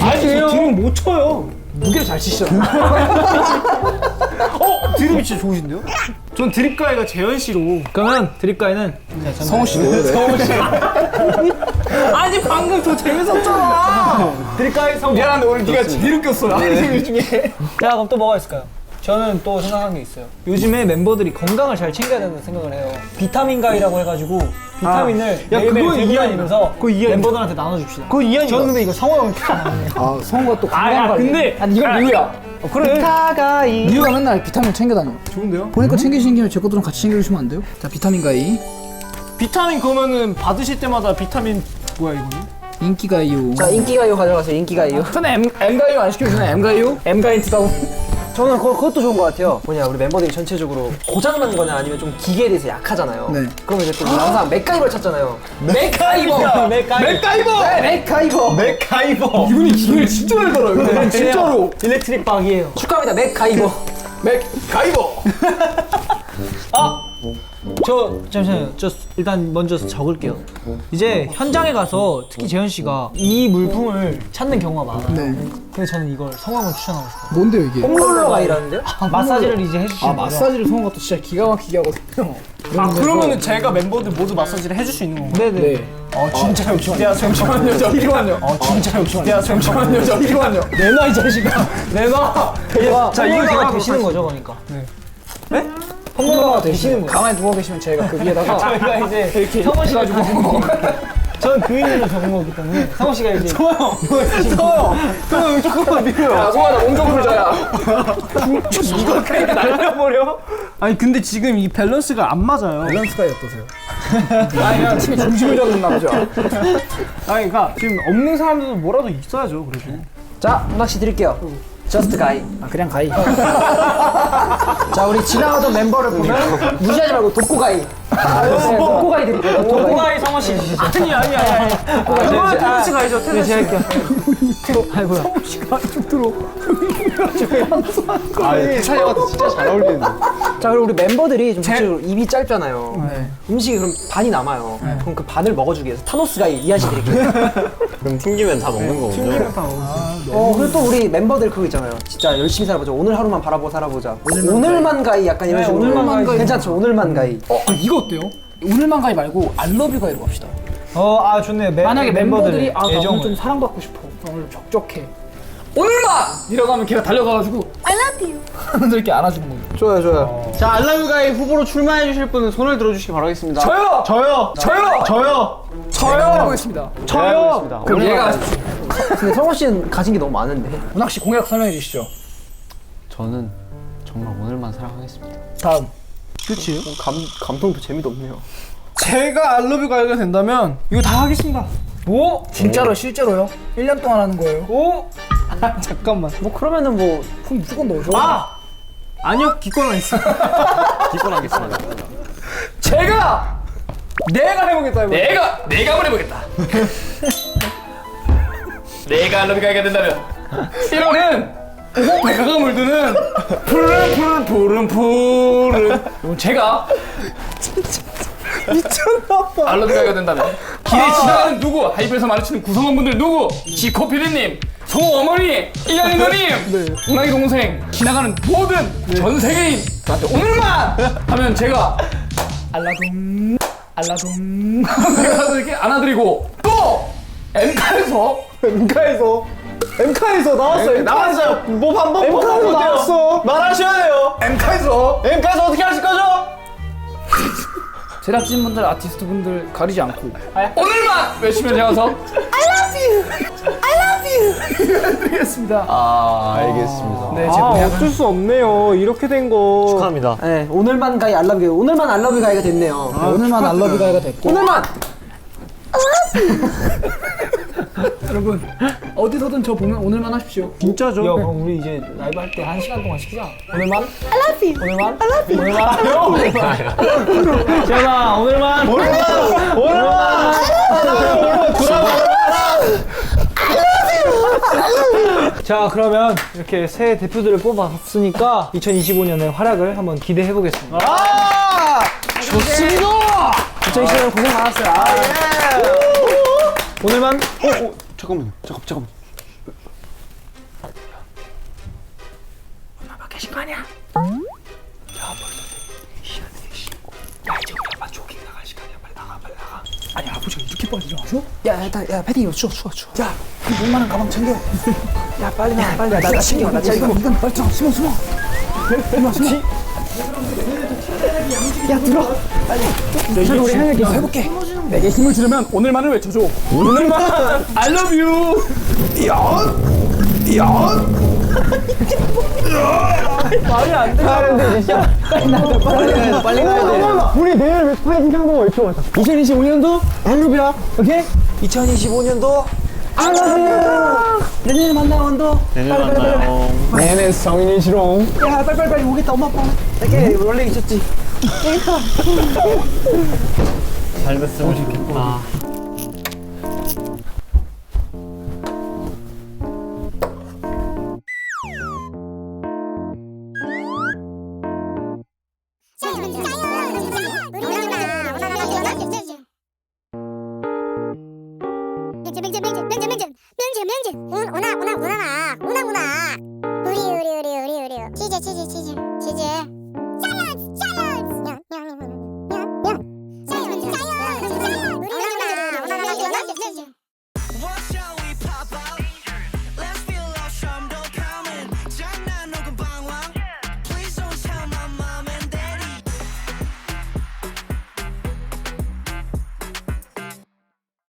아니 저 드립 못 쳐요. 무게를 잘 치시잖아요. 드립이 진짜 좋으신데요? 전 드립가이가 재현 씨로. 그러면 드립가이는 성호 씨도. 성호 씨. 아니 방금 저 재밌었잖아. 드립가이 성호. 미안한데 오늘 네가 제일 웃겼어요. 아이들 중에. 자 그럼 또 뭐가 있을까요? 저는 또 생각한 게 있어요. 요즘에 멤버들이 건강을 잘 챙겨야 된다는 생각을 해요. 비타민 가이라고 해가지고 비타민을 매일매일 그건 들고 이해합니다. 다니면서 그거 이해합니다. 멤버들한테 나눠줍시다. 그거 이한이. 저는 근데 이거 성호 형이 안 아 성호가 또 아, 건강 관리. 근데- 아니 이건 리우야. 그래. 리우가 맨날 비타민 챙겨 다녀. 좋은데요? 보니까 챙기시는 김에 제 것도 좀 같이 챙겨주시면 안 돼요? 자 비타민 가이. 비타민 그러면은 받으실 때마다 비타민 뭐야 이거는? 인기 가이요. 자 인기 가이로 가져가세요. 인기 가이요. 저는 M 가이요 안 시켜주나요? M 가이요? M 가이트다운. 저는 그것도 좋은 것 같아요. 뭐냐 우리 멤버들이 전체적으로 고장난 거나 아니면 좀 기계에 대해서 약하잖아요. 네. 그러면 이제 또 항상 맥가이버를 찾잖아요. 맥가이버. 맥가이버. 네, 맥가이버. 맥가이버. 이분이 기계를 진짜 잘 달아요. 진짜로. 일렉트릭 박이에요. 축하합니다. 맥가이버. 맥가이버. 저 잠시만요. 저 일단 먼저 적을게요. 이제 현장에 가서 특히 재현 씨가 이 물품을 찾는 경우가 많아요. 네. 근데 저는 이걸 성함을 추천하고 싶어요. 뭔데요 이게? 홈롤러 가이라는데요? 마사지를 이제 해주시는 아 거죠. 마사지를 성호가 또 진짜 기가 막히게 하거든요. 아 그러면은 제가 멤버들 모두 마사지를 해줄 수 있는 건가요? 네네. 네. 진짜 잠시만요. 잠시만요. 진짜 잠시만요. 잠시만요. 내놔 이 자식아. 내놔. 자, 이거 제가 되시는 거죠, 그러니까. 네? 펑버가 되시는 거예요. 가만히 누워 계시면 제가 그 위에다가 저희가 이제 성원 씨가 주고 저는 그 이름을 적은 거기 때문에 성원 씨가 이제 서요. 조금만 밀어요. 야, 소아 나 몸좀 풀자야. 이거 그러니까 날려버려. 아니 근데 지금 이 밸런스가 안 맞아요. 밸런스가 어떠세요? 아니 그냥 팀의 중심을 잡는 남자. 아니 그러니까 지금 없는 사람들도 뭐라도 있어야죠. 그래도. 자, 음악시 드릴게요. 저스트 가이. 아 그냥 가이. 자, 우리 지나가던 멤버를 보면 무시하지 말고 독고 가이. 독고 가이 드릴게요. 독고 가이. 동아이 성원 씨 주시죠. 아니. 테니스 가야죠. 테니스. 제가 할게요. 아이고야. 차이가 진짜 잘 어울리는데. 자, 그리고 우리 멤버들이 좀 전체적으로 입이 짧잖아요. 음식이 그럼 반이 남아요. 그럼 그 반을 먹어주기 위해서 타노스 가이 이하시 드릴게요. 그럼 튕기면 다 먹는 거군요. 그리고 또 우리 멤버들 그거 있잖아요. 진짜 열심히 살아보자. 오늘 하루만 바라보고 살아보자. 오늘만 가이 약간 이런 식으로. 오늘만 가이. 괜찮죠? 오늘만 가이. 이거 어때요? 오늘만 가이 말고 알러뷰 가이로 갑시다. 좋네요. 만약에 멤버들이 나 오늘 애정을. 좀 사랑받고 싶어. 나 오늘 적적해. 오늘만! 이러고 하면 걔가 달려가가지고 I love you 하면서 이렇게 안아주는 거예요. 좋아요. 자, 알라뷰가이 후보로 출마해 주실 분은 손을 들어주시기 바라겠습니다. 저요! 해보겠습니다. 저요. 그럼 얘가 하십시오. 근데 성원 씨는 가진 게 너무 많은데. 문학 씨 공약 설명해 주시죠. 저는 정말 오늘만 사랑하겠습니다. 다음. 끝이에요? 감동도 재미도 없네요. 제가 알러뷰 가이가 된다면 이거 다 하겠습니다. 오? 진짜로 실제로요? 1년 동안 하는 거예요. 오? 잠깐만. 뭐 그러면은 뭐 그럼 무조건 넣어줘. 아니요, 기권은 있어. 기권하겠습니다. 내가 해보겠다. 내가 한번 해보겠다. 내가 알러뷰 가이가 된다면 1호는 백화가 물드는 푸른 이건 제가 미쳤나봐. 알러뷰 가이가 된다면 길에 지나가는 누구, 하이브에서 마주치는 구성원분들 누구, 지코 피디님, 소어머니, 이강인 누님, 운항이 동생, 지나가는 모든 전 세계인 저한테 오늘만 하면 제가 알라동 하면서 이렇게 안아드리고, 또 엠카에서 나왔어요. 뭐 반복 엠카에서 나왔어. 말하셔야 돼요. 엠카에서 어떻게 하실 거죠? 제작진분들, 아티스트분들 가리지 않고 오늘만 외치면 제가 가서 I love you 해드리겠습니다. 알겠습니다. 네, 제 공약은 어쩔 수 없네요. 이렇게 된 거. 축하합니다. 네, 오늘만 가이 알러뷰 가이. 오늘만 알러뷰 가이가 됐네요. 오늘만 알러뷰 가이가 됐고 오늘만. 여러분 어디서든 저 보면 오늘만 하십시오. 진짜죠? 야, 그럼 우리 이제 라이브 할 때 1시간 동안 시키자. 오늘만? 오늘만? 제가 오늘만? 자, 그러면 이렇게 새 대표들을 뽑아봤으니까 2025년의 활약을 한번 기대해 보겠습니다. 좋습니다. 2020년 고생 많았어요. 오늘만? 잠깐만요. 잠깐만. 아니 아버지가 이렇게 빨리 일어나서? 야, 패딩 이거 추워. 야, 그 볼만한 가방 챙겨. 야, 빨리 나. 나 챙겨. 나 챙겨. 이건 빨리 숨어. 야, 들어. 빨리. 우리 해낼게. 해볼게. 내게 힘을 주려면 오늘만을 외쳐줘. 오늘만 I love you. 말이 안 되는데 진짜. 빨리 가야 돼. 우리 내일 웹파이팅 한번 외쳐보자. 2025년도 알러뷰야. 오케이? 2025년도 알러뷰. 내년에 만나 원도. 내년에 만나요. 내내 성인이시롱. 야, 빨리 오겠다. 엄마 아빠. 이렇게 원래 있었지. 잘 됐으면 좋겠구나. 치즈 Mission.